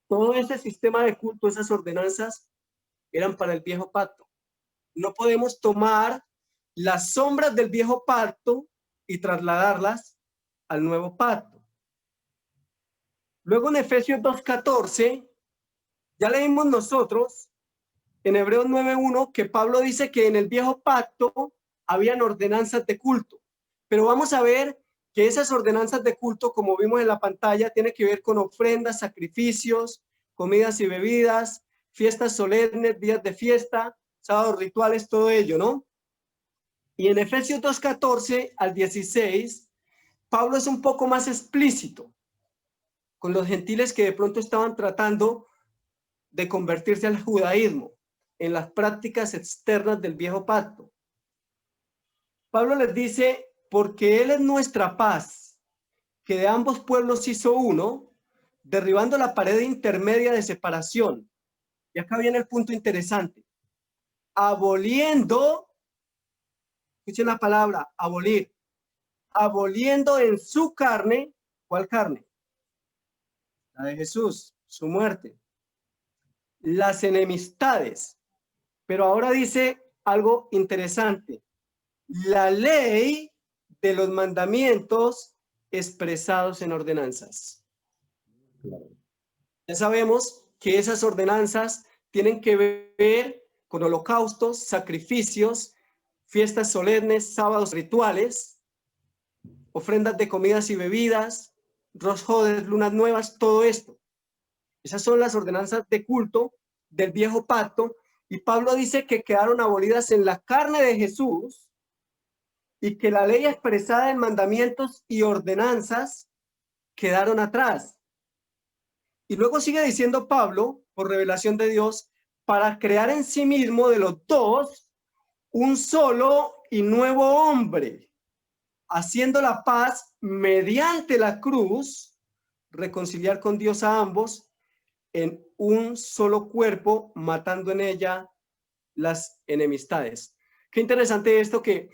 Todo ese sistema de culto, esas ordenanzas, eran para el viejo pacto. No podemos tomar las sombras del viejo pacto y trasladarlas al nuevo pacto. Luego en Efesios 2:14, ya leímos nosotros en Hebreos 9:1 que Pablo dice que en el viejo pacto habían ordenanzas de culto. Pero vamos a ver que esas ordenanzas de culto, como vimos en la pantalla, tienen que ver con ofrendas, sacrificios, comidas y bebidas, fiestas solemnes, días de fiesta, sábados rituales, todo ello, ¿no? Y en Efesios 2:14 al 16, Pablo es un poco más explícito con los gentiles que de pronto estaban tratando de convertirse al judaísmo en las prácticas externas del viejo pacto. Pablo les dice, porque Él es nuestra paz, que de ambos pueblos hizo uno, derribando la pared intermedia de separación. Y acá viene el punto interesante. Aboliendo, escuchen la palabra, abolir, aboliendo en su carne, ¿cuál carne? La de Jesús, su muerte. Las enemistades. Pero ahora dice algo interesante. La ley de los mandamientos expresados en ordenanzas. Ya sabemos que esas ordenanzas tienen que ver con holocaustos, sacrificios, fiestas solemnes, sábados rituales, ofrendas de comidas y bebidas, Rosh Hodes, lunas nuevas, todo esto. Esas son las ordenanzas de culto del viejo pacto, y Pablo dice que quedaron abolidas en la carne de Jesús y que la ley expresada en mandamientos y ordenanzas quedaron atrás. Y luego sigue diciendo Pablo, por revelación de Dios, para crear en sí mismo de los dos un solo y nuevo hombre, haciendo la paz mediante la cruz, reconciliar con Dios a ambos en un solo cuerpo, matando en ella las enemistades. Qué interesante esto que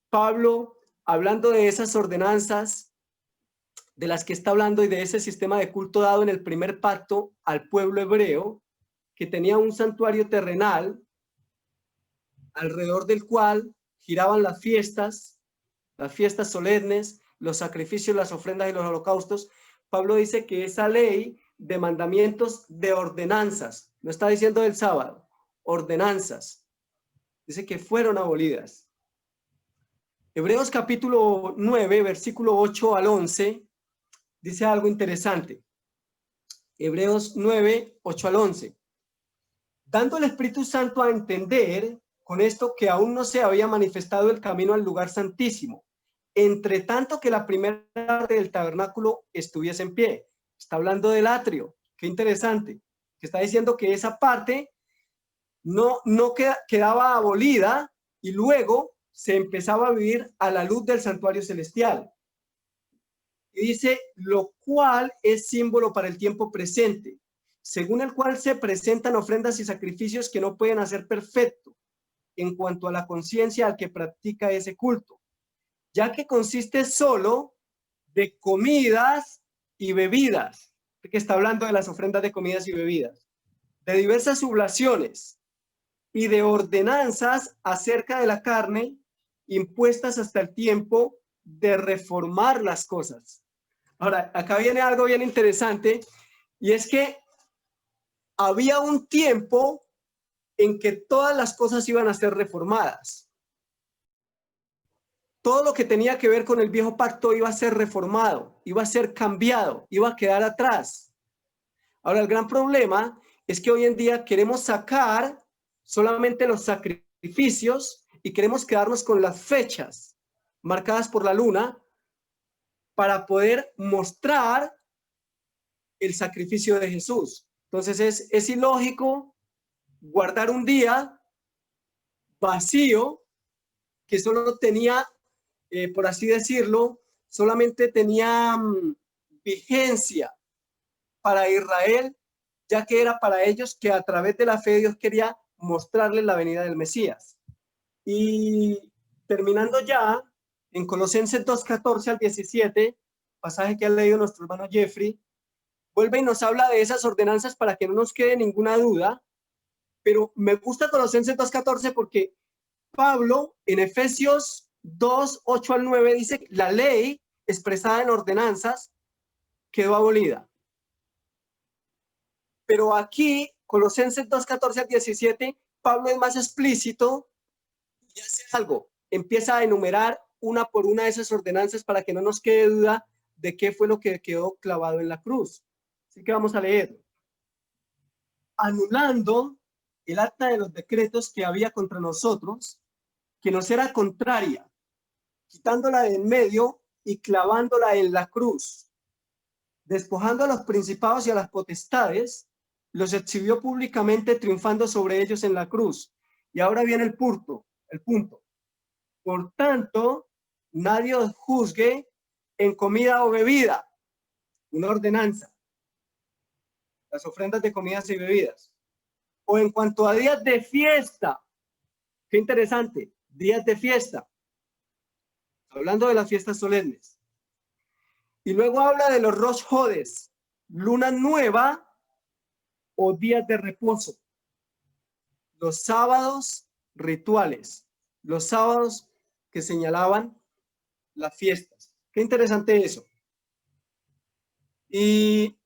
Pablo, hablando de esas ordenanzas de las que está hablando y de ese sistema de culto dado en el primer pacto al pueblo hebreo, que tenía un santuario terrenal alrededor del cual giraban las fiestas solemnes, los sacrificios, las ofrendas y los holocaustos. Pablo dice que esa ley de mandamientos, de ordenanzas, no está diciendo del sábado, ordenanzas, dice que fueron abolidas. Hebreos capítulo 9, versículo 8 al 11, dice algo interesante. Hebreos 9, 8 al 11. Dando el Espíritu Santo a entender con esto que aún no se había manifestado el camino al lugar santísimo, entre tanto que la primera parte del tabernáculo estuviese en pie. Está hablando del atrio. Qué interesante. que está diciendo que esa parte no quedaba abolida y luego se empezaba a vivir a la luz del santuario celestial. Y dice, lo cual es símbolo para el tiempo presente, según el cual se presentan ofrendas y sacrificios que no pueden hacer perfecto en cuanto a la conciencia al que practica ese culto, ya que consiste solo de comidas y bebidas, que está hablando de las ofrendas de comidas y bebidas, de diversas oblaciones y de ordenanzas acerca de la carne impuestas hasta el tiempo de reformar las cosas. Ahora, acá viene algo bien interesante, y es que había un tiempo en que todas las cosas iban a ser reformadas. Todo lo que tenía que ver con el viejo pacto iba a ser reformado, iba a ser cambiado, iba a quedar atrás. Ahora, el gran problema es que hoy en día queremos sacar solamente los sacrificios y queremos quedarnos con las fechas marcadas por la luna para poder mostrar el sacrificio de Jesús. Entonces es ilógico guardar un día vacío que solo tenía, por así decirlo, solamente tenía vigencia para Israel, ya que era para ellos que a través de la fe Dios quería mostrarles la venida del Mesías. Y terminando ya, en Colosenses 2:14 al 17, pasaje que ha leído nuestro hermano Jeffrey, vuelve y nos habla de esas ordenanzas para que no nos quede ninguna duda, pero me gusta Colosenses 2:14 porque Pablo en Efesios 2:8 al 9 dice, la ley expresada en ordenanzas quedó abolida. Pero aquí, Colosenses 2:14 al 17, Pablo es más explícito y hace algo. Empieza a enumerar una por una de esas ordenanzas para que no nos quede duda de qué fue lo que quedó clavado en la cruz. Así que vamos a leer. Anulando el acta de los decretos que había contra nosotros, que nos era contraria, quitándola de en medio y clavándola en la cruz, despojando a los principados y a las potestades, los exhibió públicamente, triunfando sobre ellos en la cruz. Y ahora viene el punto. Por tanto, nadie os juzgue en comida o bebida, una ordenanza, las ofrendas de comidas y bebidas, o en cuanto a días de fiesta. Qué interesante, días de fiesta, hablando de las fiestas solemnes. Y luego habla de los Rosh Hodes, luna nueva o días de reposo, los sábados rituales, los sábados que señalaban las fiestas. Qué interesante eso. Y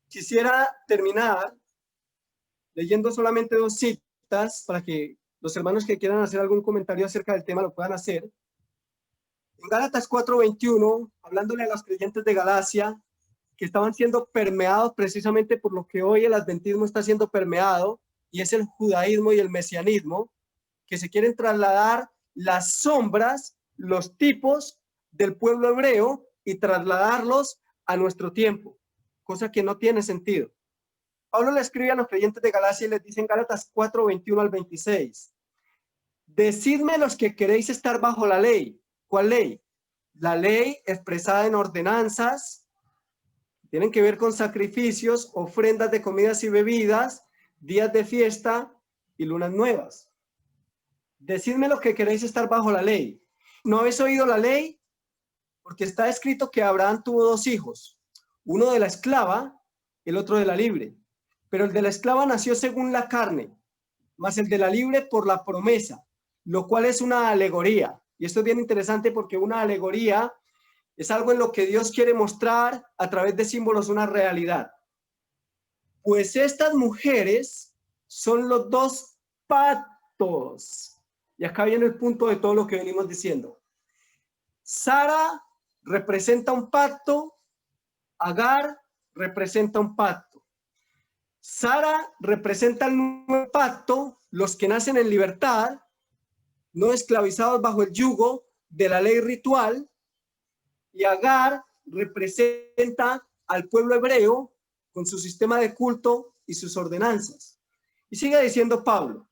quisiera terminar leyendo solamente 2 citas para que los hermanos que quieran hacer algún comentario acerca del tema lo puedan hacer. En Gálatas 4:21, hablándole a los creyentes de Galacia que estaban siendo permeados precisamente por lo que hoy el adventismo está siendo permeado, y es el judaísmo y el mesianismo, que se quieren trasladar las sombras, los tipos del pueblo hebreo y trasladarlos a nuestro tiempo, cosa que no tiene sentido. Pablo le escribe a los creyentes de Galacia y les dice en Gálatas 4:21 al 26, decidme los que queréis estar bajo la ley. ¿Cuál ley? La ley expresada en ordenanzas, tienen que ver con sacrificios, ofrendas de comidas y bebidas, días de fiesta y lunas nuevas. Decidme lo que queréis estar bajo la ley. ¿No habéis oído la ley? Porque está escrito que Abraham tuvo 2 hijos, uno de la esclava, el otro de la libre. Pero el de la esclava nació según la carne, mas el de la libre por la promesa, lo cual es una alegoría. Y esto es bien interesante porque una alegoría es algo en lo que Dios quiere mostrar a través de símbolos una realidad. Pues estas mujeres son los 2 pactos. Y acá viene el punto de todo lo que venimos diciendo. Sara representa un pacto, Agar representa un pacto. Sara representa el nuevo pacto, los que nacen en libertad, no esclavizados bajo el yugo de la ley ritual, y Agar representa al pueblo hebreo con su sistema de culto y sus ordenanzas. Y sigue diciendo Pablo,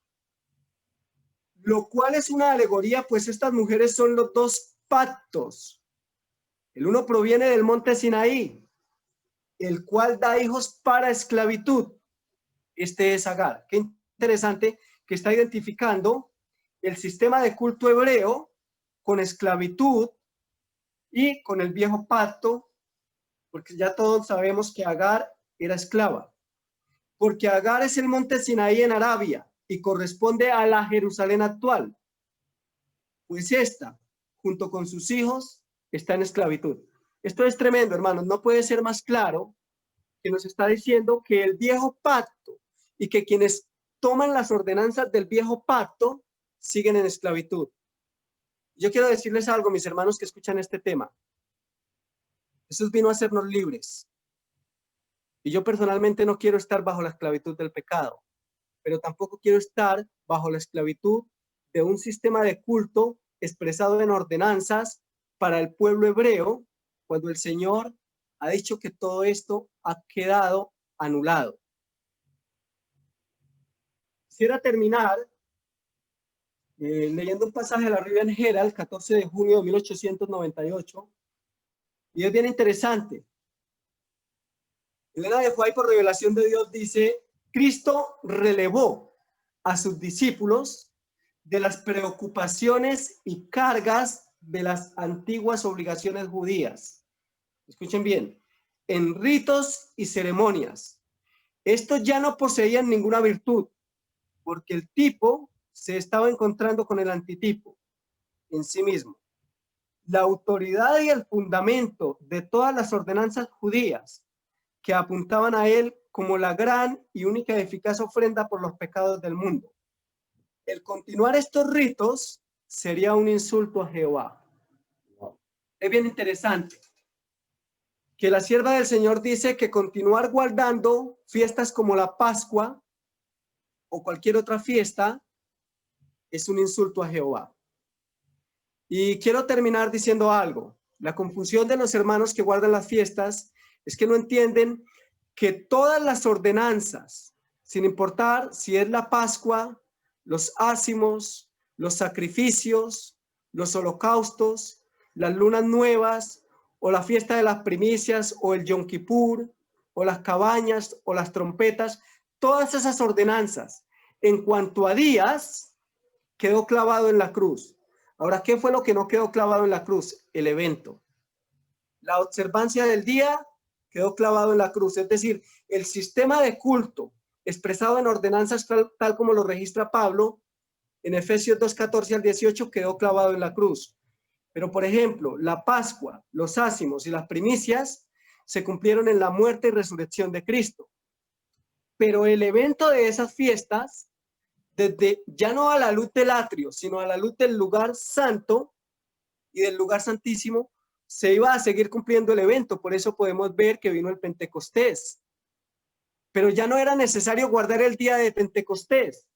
lo cual es una alegoría, pues estas mujeres son los dos pactos. El uno proviene del monte Sinaí, el cual da hijos para esclavitud. Este es Agar. Qué interesante que está identificando el sistema de culto hebreo con esclavitud y con el viejo pacto, porque ya todos sabemos que Agar era esclava, porque Agar es el monte Sinaí en Arabia y corresponde a la Jerusalén actual, pues esta, junto con sus hijos, está en esclavitud. Esto es tremendo, hermanos, no puede ser más claro que nos está diciendo que el viejo pacto y que quienes toman las ordenanzas del viejo pacto siguen en esclavitud. Yo quiero decirles algo, mis hermanos que escuchan este tema. Jesús vino a hacernos libres. Y yo personalmente no quiero estar bajo la esclavitud del pecado, pero tampoco quiero estar bajo la esclavitud de un sistema de culto expresado en ordenanzas para el pueblo hebreo, cuando el Señor ha dicho que todo esto ha quedado anulado. Quisiera terminar leyendo un pasaje de la Rivian Herald, 14 de junio de 1898, y es bien interesante. Elena de White, por revelación de Dios, dice, Cristo relevó a sus discípulos de las preocupaciones y cargas de las antiguas obligaciones judías. Escuchen bien, en ritos y ceremonias. Estos ya no poseían ninguna virtud, porque el tipo se estaba encontrando con el antitipo en sí mismo. La autoridad y el fundamento de todas las ordenanzas judías que apuntaban a él como la gran y única eficaz ofrenda por los pecados del mundo. El continuar estos ritos sería un insulto a Jehová. Es bien interesante que la sierva del Señor dice que continuar guardando fiestas como la Pascua o cualquier otra fiesta es un insulto a Jehová. Y quiero terminar diciendo algo. La confusión de los hermanos que guardan las fiestas es que no entienden que todas las ordenanzas, sin importar si es la Pascua, los ácimos, los sacrificios, los holocaustos, las lunas nuevas, o la fiesta de las primicias, o el Yom Kippur, o las cabañas, o las trompetas, todas esas ordenanzas, en cuanto a días, quedó clavado en la cruz. Ahora, ¿qué fue lo que no quedó clavado en la cruz? El evento. La observancia del día quedó clavado en la cruz. Es decir, el sistema de culto expresado en ordenanzas tal como lo registra Pablo en Efesios 2:14 al 18 quedó clavado en la cruz. Pero, por ejemplo, la Pascua, los ácimos y las primicias se cumplieron en la muerte y resurrección de Cristo. Pero el evento de esas fiestas, desde ya no a la luz del atrio, sino a la luz del lugar santo y del lugar santísimo, se iba a seguir cumpliendo el evento. Por eso podemos ver que vino el Pentecostés. Pero ya no era necesario guardar el día de Pentecostés.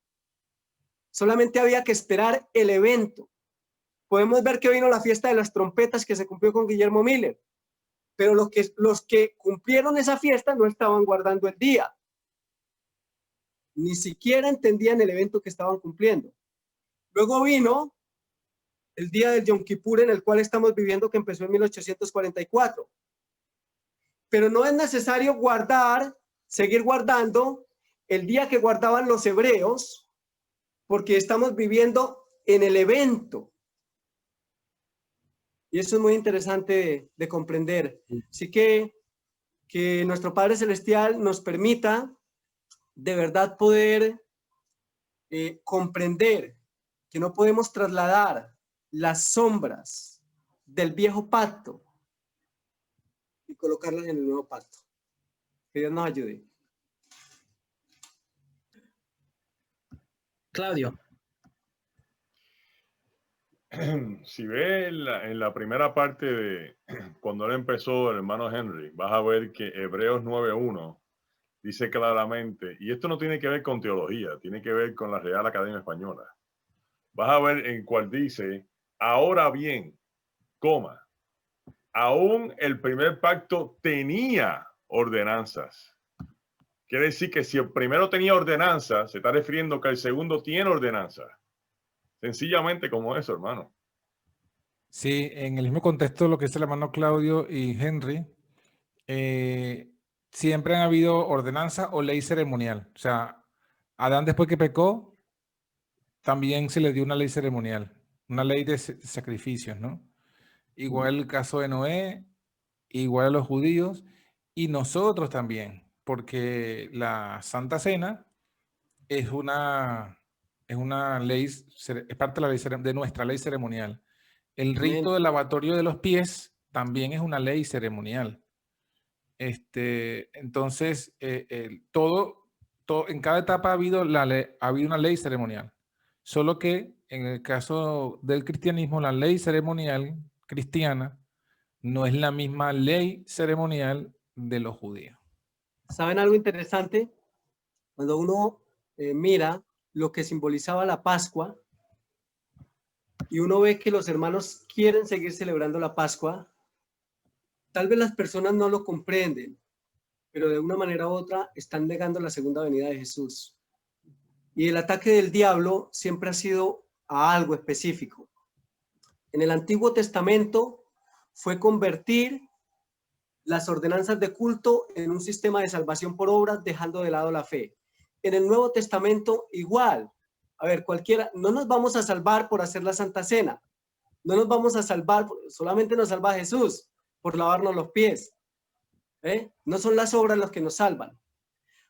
Solamente había que esperar el evento. Podemos ver que vino la fiesta de las trompetas que se cumplió con Guillermo Miller. Pero los que cumplieron esa fiesta no estaban guardando el día. Ni siquiera entendían el evento que estaban cumpliendo. Luego vino el día del Yom Kippur, en el cual estamos viviendo, que empezó en 1844. Pero no es necesario seguir guardando el día que guardaban los hebreos, porque estamos viviendo en el evento. Y eso es muy interesante de comprender. Así que nuestro Padre Celestial nos permita de verdad poder comprender que no podemos trasladar las sombras del viejo pacto y colocarlas en el nuevo pacto. Que Dios nos ayude. Claudio. Si ves en la primera parte de cuando él empezó, el hermano Henry, vas a ver que Hebreos 9:1 dice claramente, y esto no tiene que ver con teología, tiene que ver con la Real Academia Española. Vas a ver en cual dice, ahora bien, aún el primer pacto tenía ordenanzas Quiere decir que si el primero tenía ordenanza, se está refiriendo que el segundo tiene ordenanza. Sencillamente como eso, hermano. Sí, en el mismo contexto de lo que dice el hermano Claudio y Henry, siempre han habido ordenanza o ley ceremonial. O sea, Adán después que pecó, también se le dio una ley ceremonial, una ley de sacrificios, ¿no? Igual el caso de Noé, igual a los judíos y nosotros también, porque la Santa Cena es una ley, es parte de la ley, de nuestra ley ceremonial. El rito del lavatorio de los pies también es una ley ceremonial. Entonces, todo, en cada etapa ha habido una ley ceremonial. Solo que en el caso del cristianismo, la ley ceremonial cristiana no es la misma ley ceremonial de los judíos. ¿Saben algo interesante? Cuando uno mira lo que simbolizaba la Pascua y uno ve que los hermanos quieren seguir celebrando la Pascua, tal vez las personas no lo comprenden, pero de una manera u otra están negando la segunda venida de Jesús. Y el ataque del diablo siempre ha sido a algo específico. En el Antiguo Testamento fue convertir las ordenanzas de culto en un sistema de salvación por obras, dejando de lado la fe. En el Nuevo Testamento igual. A ver, cualquiera, no nos vamos a salvar por hacer la Santa Cena. No nos vamos a salvar, solamente nos salva Jesús por lavarnos los pies. No son las obras las que nos salvan.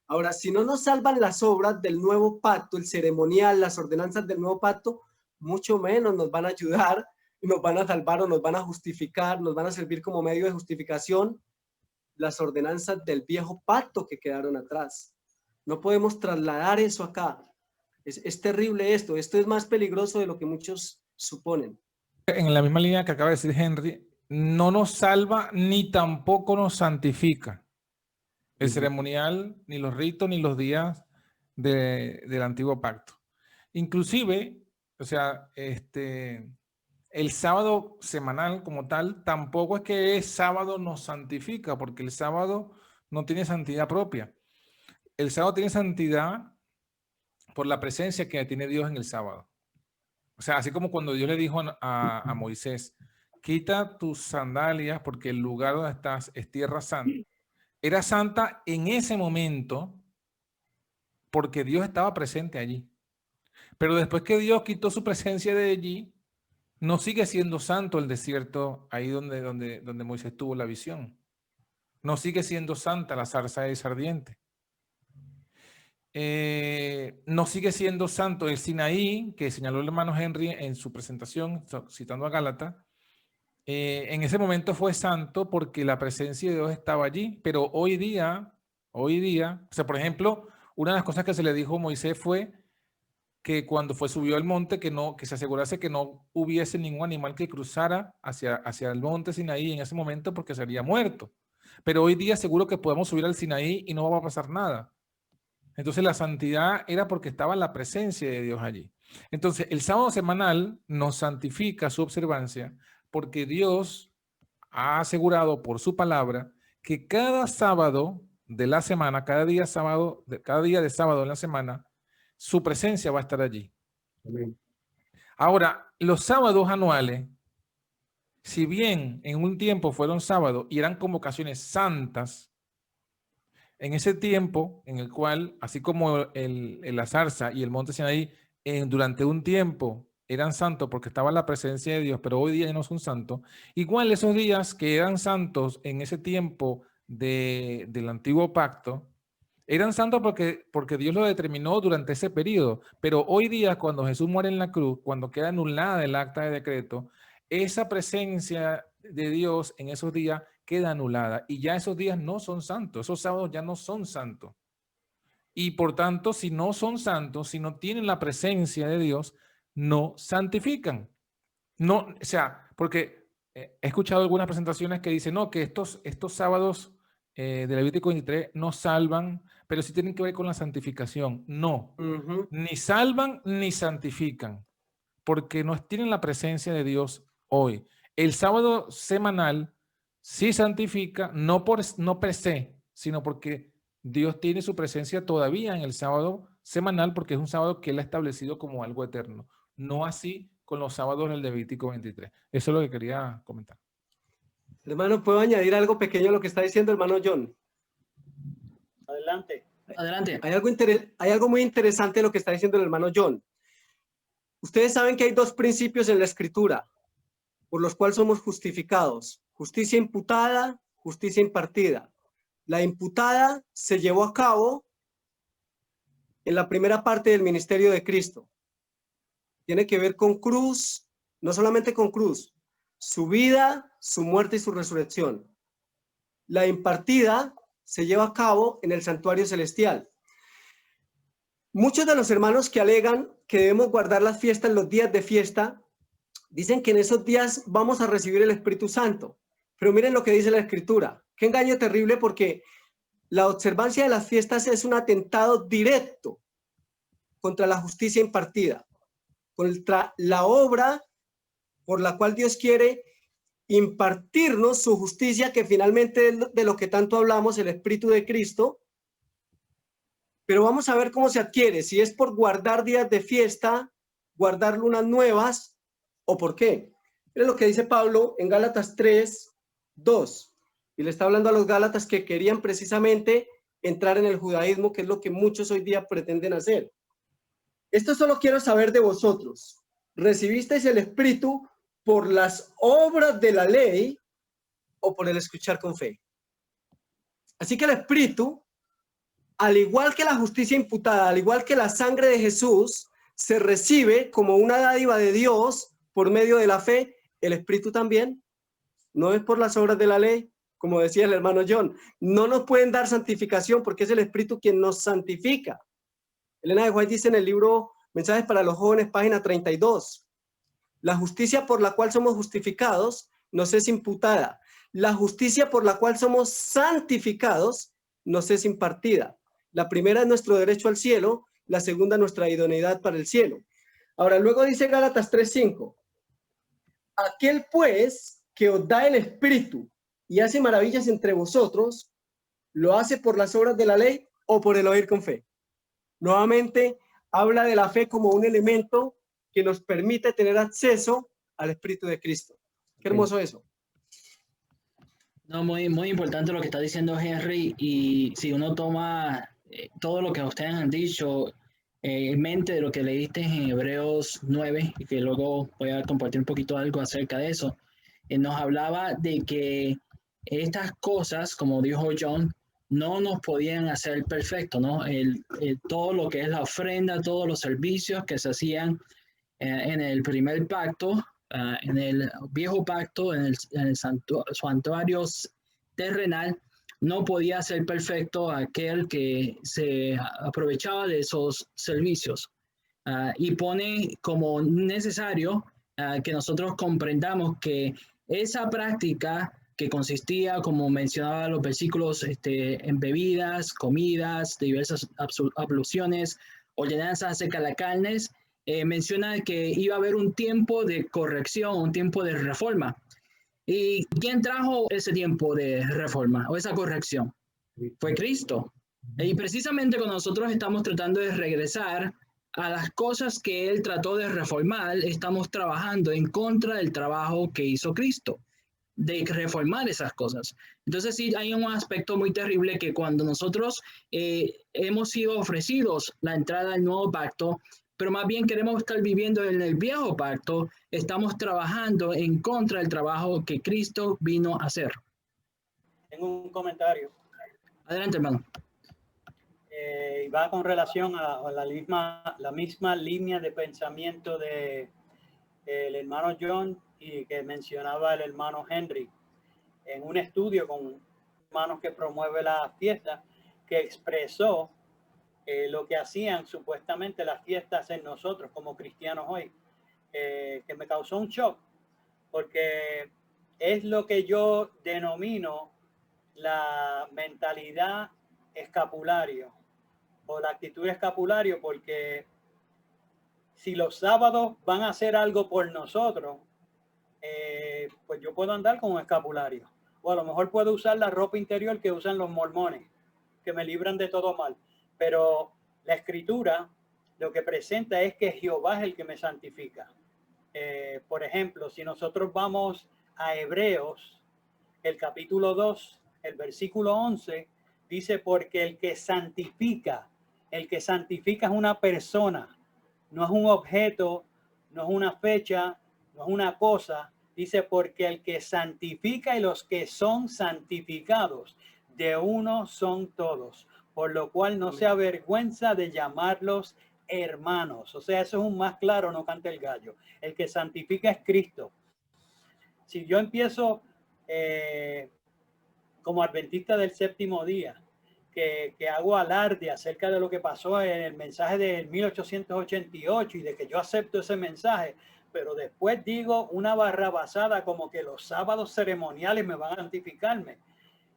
Ahora, si no nos salvan las obras del nuevo pacto, el ceremonial, las ordenanzas del nuevo pacto, mucho menos nos van a ayudar y nos van a salvar o nos van a justificar, nos van a servir como medio de justificación las ordenanzas del viejo pacto que quedaron atrás. No podemos trasladar eso acá. Es terrible esto. Esto es más peligroso de lo que muchos suponen. En la misma línea que acaba de decir Henry, no nos salva ni tampoco nos santifica. El ceremonial, ni los ritos, ni los días del antiguo pacto. Inclusive, o sea, el sábado semanal como tal, tampoco es que el sábado nos santifica, porque el sábado no tiene santidad propia. El sábado tiene santidad por la presencia que tiene Dios en el sábado. O sea, así como cuando Dios le dijo a Moisés, quita tus sandalias porque el lugar donde estás es tierra santa. Era santa en ese momento porque Dios estaba presente allí. Pero después que Dios quitó su presencia de allí, no sigue siendo santo el desierto ahí donde Moisés tuvo la visión. No sigue siendo santa la zarza ardiente. No sigue siendo santo el Sinaí, que señaló el hermano Henry en su presentación, citando a Gálata. En ese momento fue santo porque la presencia de Dios estaba allí, pero hoy día, o sea, por ejemplo, una de las cosas que se le dijo a Moisés fue que cuando subió al monte, que se asegurase que no hubiese ningún animal que cruzara hacia el monte Sinaí en ese momento porque sería muerto. Pero hoy día seguro que podemos subir al Sinaí y no va a pasar nada. Entonces la santidad era porque estaba la presencia de Dios allí. Entonces el sábado semanal nos santifica su observancia porque Dios ha asegurado por su palabra que cada sábado de la semana, cada día de sábado en la semana, su presencia va a estar allí. Amén. Ahora, los sábados anuales, si bien en un tiempo fueron sábados y eran convocaciones santas, en ese tiempo en el cual, así como la zarza y el monte Sinaí, durante un tiempo eran santos porque estaba la presencia de Dios, pero hoy día ya no son santos, igual esos días que eran santos en ese tiempo del antiguo pacto, eran santos porque Dios lo determinó durante ese periodo, pero hoy día cuando Jesús muere en la cruz, cuando queda anulada el acta de decreto, esa presencia de Dios en esos días queda anulada y ya esos días no son santos, esos sábados ya no son santos. Y por tanto, si no son santos, si no tienen la presencia de Dios, no santifican. No, o sea, porque he escuchado algunas presentaciones que dicen, no, que estos sábados de Levítico 23 no salvan, pero sí tienen que ver con la santificación. No, ni salvan ni santifican, porque no tienen la presencia de Dios hoy. El sábado semanal sí santifica, no per se, sino porque Dios tiene su presencia todavía en el sábado semanal porque es un sábado que Él ha establecido como algo eterno. No así con los sábados del Levítico 23. Eso es lo que quería comentar. Hermano, ¿puedo añadir algo pequeño a lo que está diciendo el hermano John? Adelante. Adelante. Hay algo muy interesante en lo que está diciendo el hermano John. Ustedes saben que hay dos principios en la Escritura por los cuales somos justificados: justicia imputada, justicia impartida. La imputada se llevó a cabo en la primera parte del ministerio de Cristo. Tiene que ver con cruz, no solamente con cruz, su vida, su muerte y su resurrección. La impartida se lleva a cabo en el santuario celestial. Muchos de los hermanos que alegan que debemos guardar las fiestas, los días de fiesta, dicen que en esos días vamos a recibir el Espíritu Santo. Pero miren lo que dice la Escritura. Qué engaño terrible, porque la observancia de las fiestas es un atentado directo contra la justicia impartida, contra la obra por la cual Dios quiere impartirnos su justicia, que finalmente es de lo que tanto hablamos, el Espíritu de Cristo. Pero vamos a ver cómo se adquiere, si es por guardar días de fiesta, guardar lunas nuevas, o por qué. Miren lo que dice Pablo en Gálatas 3:2, y le está hablando a los gálatas que querían precisamente entrar en el judaísmo, que es lo que muchos hoy día pretenden hacer. Esto solo quiero saber de vosotros: ¿recibisteis el Espíritu por las obras de la ley o por el escuchar con fe? Así que el Espíritu, al igual que la justicia imputada, al igual que la sangre de Jesús, se recibe como una dádiva de Dios por medio de la fe. El Espíritu también no es por las obras de la ley, como decía el hermano John. No nos pueden dar santificación porque es el Espíritu quien nos santifica. Elena de White dice en el libro Mensajes para los Jóvenes, página 32, la justicia por la cual somos justificados nos es imputada. La justicia por la cual somos santificados nos es impartida. La primera es nuestro derecho al cielo, la segunda nuestra idoneidad para el cielo. Ahora, luego dice Gálatas 3:5, aquel pues que os da el Espíritu y hace maravillas entre vosotros, ¿lo hace por las obras de la ley o por el oír con fe? Nuevamente, habla de la fe como un elemento que nos permite tener acceso al Espíritu de Cristo. Qué hermoso eso. No, muy importante lo que está diciendo Henry, y si uno toma todo lo que ustedes han dicho en mente de lo que leíste en Hebreos 9, y que luego voy a compartir un poquito algo acerca de eso, nos hablaba de que estas cosas, como dijo John, no nos podían hacer perfecto, ¿no? Todo lo que es la ofrenda, todos los servicios que se hacían en el primer pacto, en el viejo pacto, en el santuario terrenal, no podía ser perfecto aquel que se aprovechaba de esos servicios. Y pone como necesario que nosotros comprendamos que esa práctica que consistía, como mencionaba los versículos, en bebidas, comidas, diversas abluciones, ordenanzas acerca de las carnes, menciona que iba a haber un tiempo de corrección, un tiempo de reforma. ¿Y quién trajo ese tiempo de reforma o esa corrección? Fue Cristo. Y precisamente cuando nosotros estamos tratando de regresar a las cosas que Él trató de reformar, estamos trabajando en contra del trabajo que hizo Cristo, de reformar esas cosas. Entonces sí, hay un aspecto muy terrible, que cuando nosotros hemos sido ofrecidos la entrada al nuevo pacto, pero más bien queremos estar viviendo en el viejo pacto, estamos trabajando en contra del trabajo que Cristo vino a hacer. Tengo un comentario. Adelante, hermano. Y va con relación a la misma línea de pensamiento de el hermano John y que mencionaba el hermano Henry en un estudio con hermanos que promueve la fiesta, que expresó lo que hacían supuestamente las fiestas en nosotros como cristianos hoy, que me causó un shock, porque es lo que yo denomino la mentalidad escapulario o la actitud escapulario, porque si los sábados van a hacer algo por nosotros, pues yo puedo andar con un escapulario, o a lo mejor puedo usar la ropa interior que usan los mormones, que me libran de todo mal. Pero la Escritura lo que presenta es que Jehová es el que me santifica. Por ejemplo, si nosotros vamos a Hebreos, el capítulo 2, el versículo 11, dice, porque el que santifica es una persona, no es un objeto, no es una fecha, no es una cosa. Dice, porque el que santifica y los que son santificados, de uno son todos, por lo cual no se avergüenza de llamarlos hermanos. O sea, eso es un más claro, no canta el gallo. El que santifica es Cristo. Si yo empiezo como adventista del séptimo día, que hago alarde acerca de lo que pasó en el mensaje del 1888 y de que yo acepto ese mensaje, pero después digo una barrabasada como que los sábados ceremoniales me van a santificarme.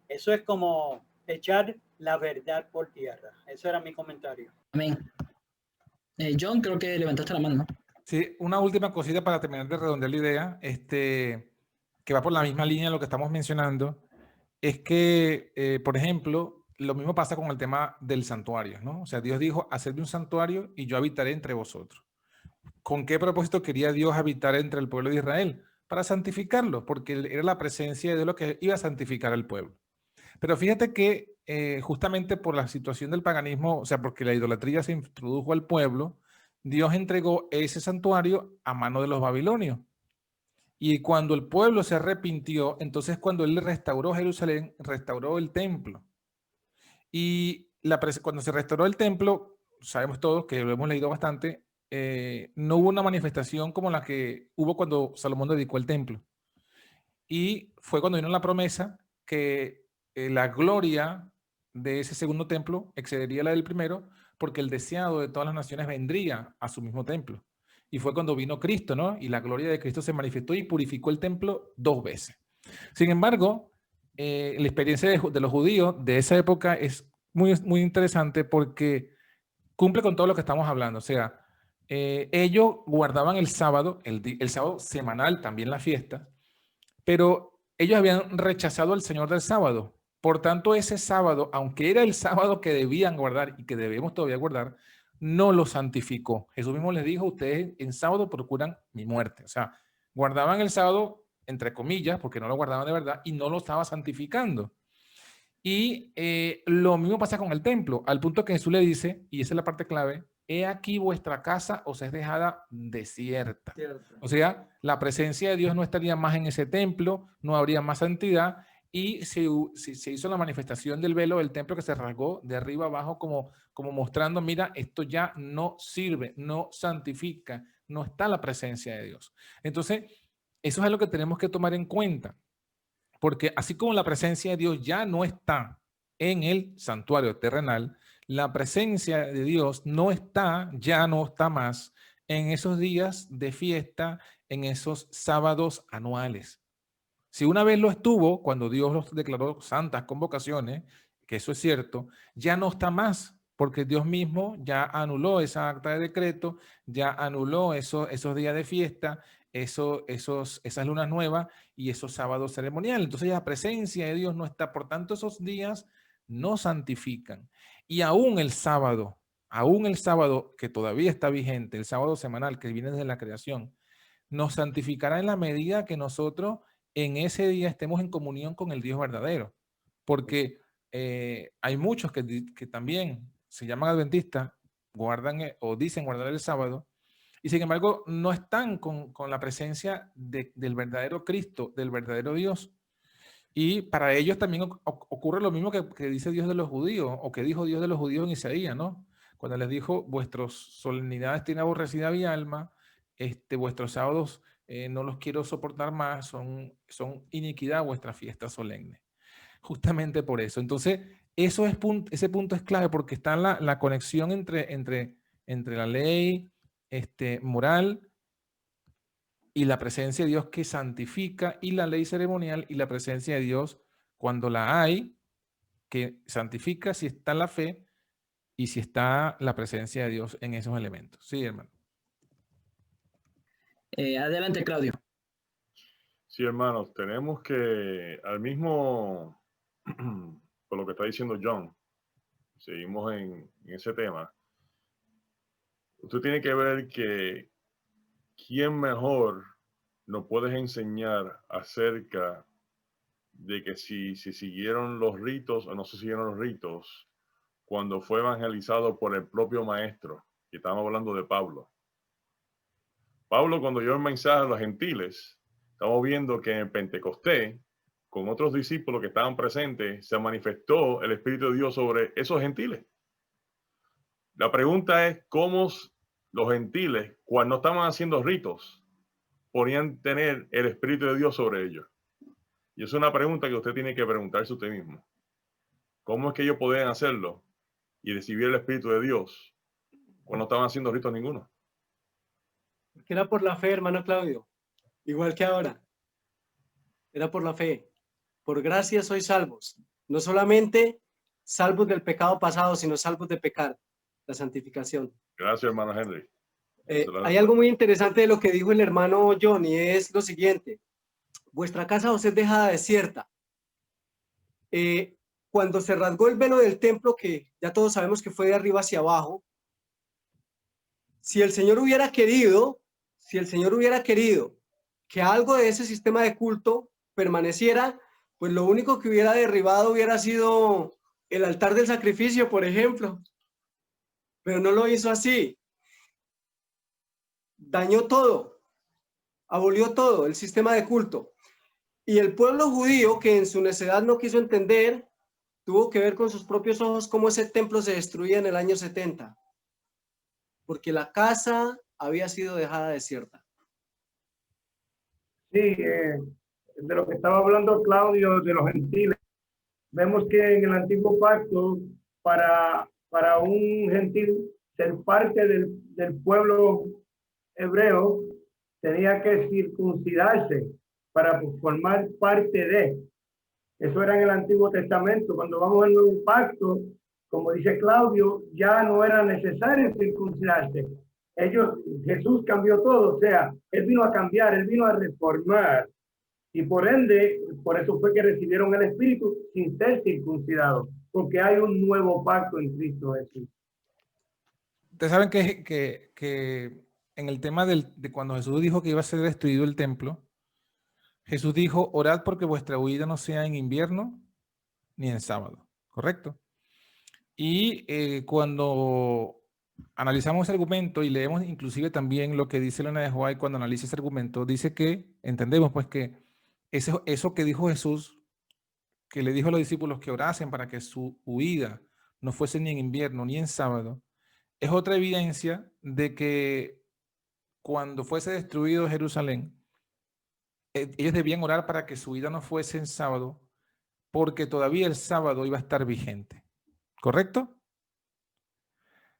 Eso es como echar la verdad por tierra. Ese era mi comentario. Amén. John, creo que levantaste la mano, ¿no? Sí, una última cosita para terminar de redondear la idea, que va por la misma línea de lo que estamos mencionando, es que, por ejemplo, lo mismo pasa con el tema del santuario, ¿no? O sea, Dios dijo, hacedme un santuario y yo habitaré entre vosotros. ¿Con qué propósito quería Dios habitar entre el pueblo de Israel? Para santificarlo, porque era la presencia de Dios lo que iba a santificar al pueblo. Pero fíjate que justamente por la situación del paganismo, o sea, porque la idolatría se introdujo al pueblo, Dios entregó ese santuario a mano de los babilonios. Y cuando el pueblo se arrepintió, entonces cuando él restauró Jerusalén, restauró el templo. Y cuando se restauró el templo, sabemos todos que lo hemos leído bastante, no hubo una manifestación como la que hubo cuando Salomón dedicó el templo. Y fue cuando vino la promesa que la gloria de ese segundo templo excedería la del primero, porque el deseado de todas las naciones vendría a su mismo templo. Y fue cuando vino Cristo, ¿no? Y la gloria de Cristo se manifestó y purificó el templo 2 veces. Sin embargo, la experiencia de los judíos de esa época es muy, muy interesante porque cumple con todo lo que estamos hablando. O sea, ellos guardaban el sábado, el sábado semanal, también la fiesta, pero ellos habían rechazado al Señor del sábado. Por tanto, ese sábado, aunque era el sábado que debían guardar y que debemos todavía guardar, no lo santificó. Jesús mismo les dijo, ustedes en sábado procuran mi muerte. O sea, guardaban el sábado, entre comillas, porque no lo guardaban de verdad y no lo estaba santificando. Y lo mismo pasa con el templo, al punto que Jesús le dice, y esa es la parte clave, he aquí vuestra casa os es dejada desierta. Cierto. O sea, la presencia de Dios no estaría más en ese templo, no habría más santidad, y se hizo la manifestación del velo del templo que se rasgó de arriba abajo como mostrando, mira, esto ya no sirve, no santifica, no está la presencia de Dios. Entonces, eso es algo que tenemos que tomar en cuenta. Porque así como la presencia de Dios ya no está en el santuario terrenal, la presencia de Dios ya no está más en esos días de fiesta, en esos sábados anuales. Si una vez lo estuvo, cuando Dios los declaró santas convocaciones, que eso es cierto, ya no está más, porque Dios mismo ya anuló esa acta de decreto, ya anuló esos días de fiesta, esas lunas nuevas y esos sábados ceremoniales. Entonces la presencia de Dios no está, por tanto esos días no santifican. Y aún el sábado que todavía está vigente, el sábado semanal que viene desde la creación, nos santificará en la medida que nosotros en ese día estemos en comunión con el Dios verdadero. Porque hay muchos que también se llaman adventistas, guardan o dicen guardar el sábado, y sin embargo no están con la presencia del verdadero Cristo, del verdadero Dios. Y para ellos también ocurre lo mismo que dice Dios de los judíos, o que dijo Dios de los judíos en Isaías, ¿no? Cuando les dijo, vuestras solemnidades tienen aborrecida mi alma, vuestros sábados no los quiero soportar más, son iniquidad vuestra fiesta solemne. Justamente por eso. Entonces, ese punto es clave porque está la conexión entre la ley moral y la presencia de Dios que santifica, y la ley ceremonial y la presencia de Dios cuando la hay, que santifica si está la fe y si está la presencia de Dios en esos elementos. Sí, hermano. Adelante, Claudio. Sí, hermanos, tenemos que al mismo, por lo que está diciendo John, seguimos en ese tema, usted tiene que ver que quién mejor nos puede enseñar acerca de que si siguieron los ritos o no se siguieron los ritos cuando fue evangelizado por el propio maestro. Y estamos hablando de Pablo. Pablo, cuando dio el mensaje a los gentiles, estamos viendo que en Pentecostés, con otros discípulos que estaban presentes, se manifestó el Espíritu de Dios sobre esos gentiles. La pregunta es cómo los gentiles, cuando no estaban haciendo ritos, podían tener el Espíritu de Dios sobre ellos. Y es una pregunta que usted tiene que preguntarse usted mismo. ¿Cómo es que ellos podían hacerlo y recibir el Espíritu de Dios cuando no estaban haciendo ritos ninguno? Porque era por la fe, hermano Claudio, igual que ahora. Era por la fe. Por gracia sois salvos. No solamente salvos del pecado pasado, sino salvos de pecar, la santificación. Gracias, hermano Henry. Hay algo muy interesante de lo que dijo el hermano John, y es lo siguiente. Vuestra casa os es dejada desierta. Cuando se rasgó el velo del templo, que ya todos sabemos que fue de arriba hacia abajo, si el Señor hubiera querido que algo de ese sistema de culto permaneciera, pues lo único que hubiera derribado hubiera sido el altar del sacrificio, por ejemplo. Pero no lo hizo así. Dañó todo, abolió todo el sistema de culto. Y el pueblo judío, que en su necedad no quiso entender, tuvo que ver con sus propios ojos cómo ese templo se destruía en el año 70. Porque la casa había sido dejada desierta. Sí, de lo que estaba hablando Claudio, de los gentiles, vemos que en el antiguo pacto, para un gentil ser parte del pueblo hebreo, tenía que circuncidarse para formar parte de. Eso era en el Antiguo Testamento. Cuando vamos al Nuevo Pacto, como dice Claudio, ya no era necesario circuncidarse. Jesús cambió todo, o sea, Él vino a cambiar, Él vino a reformar. Y por ende, por eso fue que recibieron el Espíritu sin ser circuncidados, porque hay un nuevo pacto en Cristo Jesús. Ustedes saben que en el tema de cuando Jesús dijo que iba a ser destruido el templo, Jesús dijo, orad porque vuestra huida no sea en invierno ni en sábado, ¿correcto? Y cuando analizamos ese argumento y leemos inclusive también lo que dice Elena de White cuando analiza ese argumento, dice que, entendemos pues que eso que dijo Jesús, que le dijo a los discípulos que orasen para que su huida no fuese ni en invierno ni en sábado, es otra evidencia de que cuando fuese destruido Jerusalén, ellos debían orar para que su huida no fuese en sábado, porque todavía el sábado iba a estar vigente. ¿Correcto?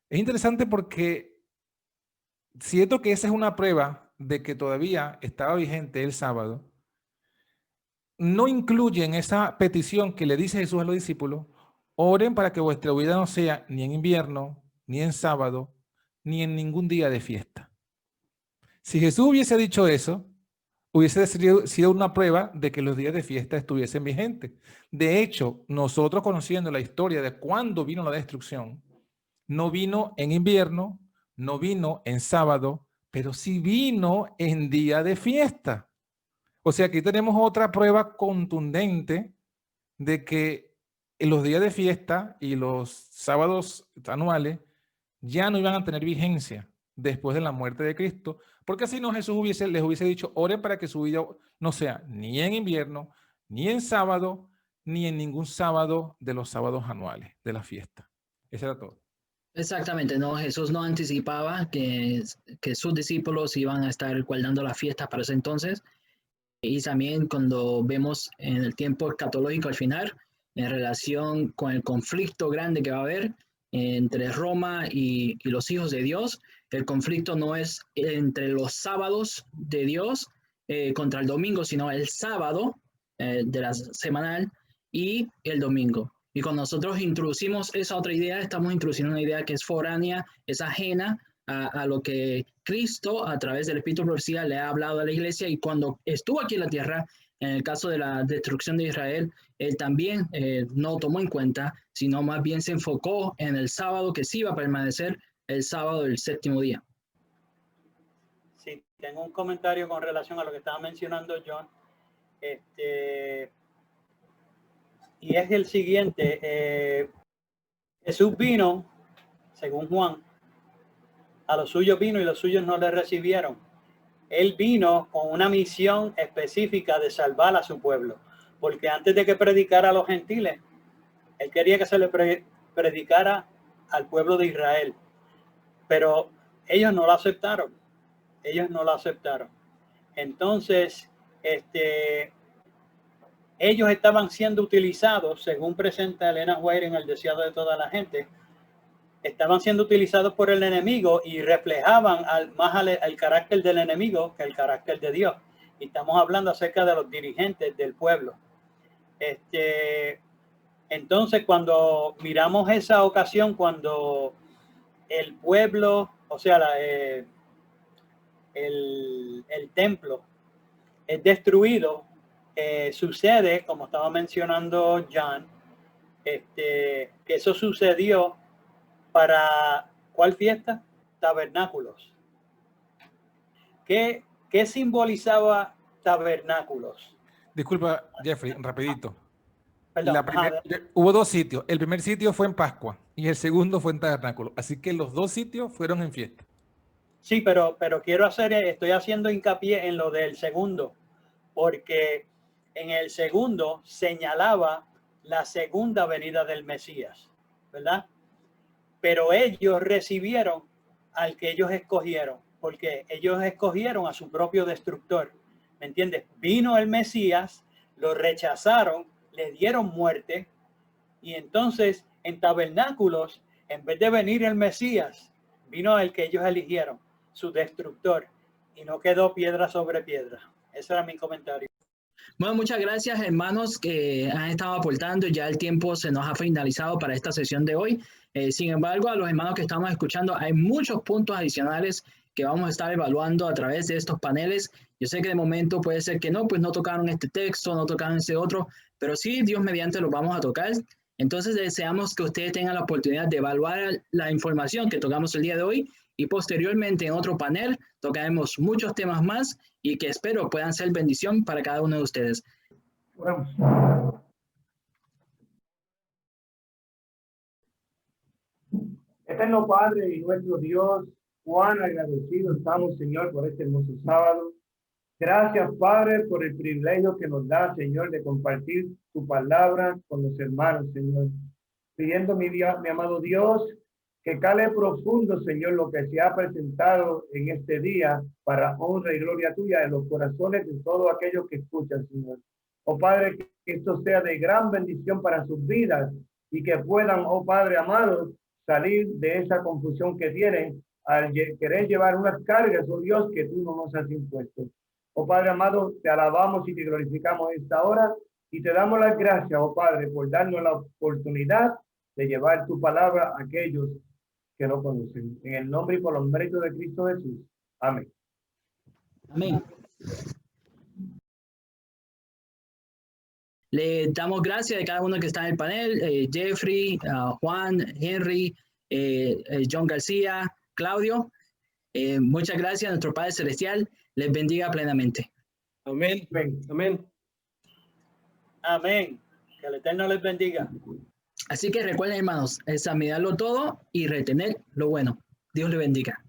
Es interesante porque siento que esa es una prueba de que todavía estaba vigente el sábado. No incluye en esa petición que le dice Jesús a los discípulos, oren para que vuestra huida no sea ni en invierno, ni en sábado, ni en ningún día de fiesta. Si Jesús hubiese dicho eso, hubiese sido una prueba de que los días de fiesta estuviesen vigentes. De hecho, nosotros conociendo la historia de cuándo vino la destrucción, no vino en invierno, no vino en sábado, pero sí vino en día de fiesta. O sea, aquí tenemos otra prueba contundente de que en los días de fiesta y los sábados anuales ya no iban a tener vigencia después de la muerte de Cristo, porque si no Jesús les hubiese dicho, oren para que su vida no sea ni en invierno, ni en sábado, ni en ningún sábado de los sábados anuales de la fiesta. Eso era todo. Exactamente, no, Jesús no anticipaba que sus discípulos iban a estar guardando la fiesta para ese entonces. Y también cuando vemos en el tiempo escatológico al final, en relación con el conflicto grande que va a haber entre Roma y los hijos de Dios, el conflicto no es entre los sábados de Dios contra el domingo, sino el sábado de la semanal y el domingo. Y cuando nosotros introducimos esa otra idea, estamos introduciendo una idea que es foránea, es ajena a lo que Cristo a través del Espíritu de profecía le ha hablado a la iglesia, y cuando estuvo aquí en la tierra En el caso de la destrucción de Israel, él también no tomó en cuenta, sino más bien se enfocó en el sábado que sí iba a permanecer el sábado del séptimo día. Sí, tengo un comentario con relación a lo que estaba mencionando John. Y es el siguiente. Jesús vino, según Juan, a los suyos vino y los suyos no le recibieron. Él vino con una misión específica de salvar a su pueblo, porque antes de que predicara a los gentiles, él quería que se le predicara al pueblo de Israel, pero ellos no lo aceptaron. Ellos no lo aceptaron. Entonces, ellos estaban siendo utilizados, según presenta Elena White en El deseado de toda la gente, estaban siendo utilizados por el enemigo y reflejaban más al carácter del enemigo que el carácter de Dios. Y estamos hablando acerca de los dirigentes del pueblo. Entonces, cuando miramos esa ocasión, cuando el pueblo, o sea, el templo es destruido, sucede, como estaba mencionando John, que eso sucedió para ¿cuál fiesta? Tabernáculos. ¿Qué simbolizaba tabernáculos? Disculpa, Jeffrey, rapidito. Perdón, hubo dos sitios. El primer sitio fue en Pascua y el segundo fue en Tabernáculo. Así que los dos sitios fueron en fiesta. Sí, pero estoy haciendo hincapié en lo del segundo, porque en el segundo señalaba la segunda venida del Mesías, ¿verdad? Pero ellos recibieron al que ellos escogieron, porque ellos escogieron a su propio destructor, ¿me entiendes? Vino el Mesías, lo rechazaron, le dieron muerte, y entonces en tabernáculos, en vez de venir el Mesías, vino el que ellos eligieron, su destructor, y no quedó piedra sobre piedra. Ese era mi comentario. Bueno, muchas gracias, hermanos, que han estado aportando. Ya el tiempo se nos ha finalizado para esta sesión de hoy. Sin embargo, a los hermanos que estamos escuchando, hay muchos puntos adicionales que vamos a estar evaluando a través de estos paneles. Yo sé que de momento puede ser que no, pues no tocaron este texto, no tocaron ese otro, pero sí, Dios mediante, los vamos a tocar. Entonces, deseamos que ustedes tengan la oportunidad de evaluar la información que tocamos el día de hoy y posteriormente en otro panel tocaremos muchos temas más y que espero puedan ser bendición para cada uno de ustedes. Oramos. Eterno Padre y nuestro Dios, cuán agradecidos estamos, Señor, por este hermoso sábado. Gracias, Padre, por el privilegio que nos da, Señor, de compartir tu palabra con los hermanos, Señor. Pidiendo, mi amado Dios, que cale profundo, Señor, lo que se ha presentado en este día para honra y gloria tuya en los corazones de todos aquellos que escuchan, Señor. Oh Padre, que esto sea de gran bendición para sus vidas y que puedan, oh Padre amado, salir de esa confusión que tienen al querer llevar unas cargas, oh Dios, que tú no nos has impuesto. Oh Padre amado, te alabamos y te glorificamos esta hora y te damos las gracias, oh Padre, por darnos la oportunidad de llevar tu palabra a aquellos que no conocen. En el nombre y por los méritos de Cristo Jesús. Amén. Amén. Le damos gracias a cada uno que está en el panel, Jeffrey, Juan, Henry, John García, Claudio. Muchas gracias a nuestro Padre Celestial. Les bendiga plenamente. Amén. Amén. Amén. Amén. Que el Eterno les bendiga. Así que recuerden, hermanos, examinarlo todo y retener lo bueno. Dios les bendiga.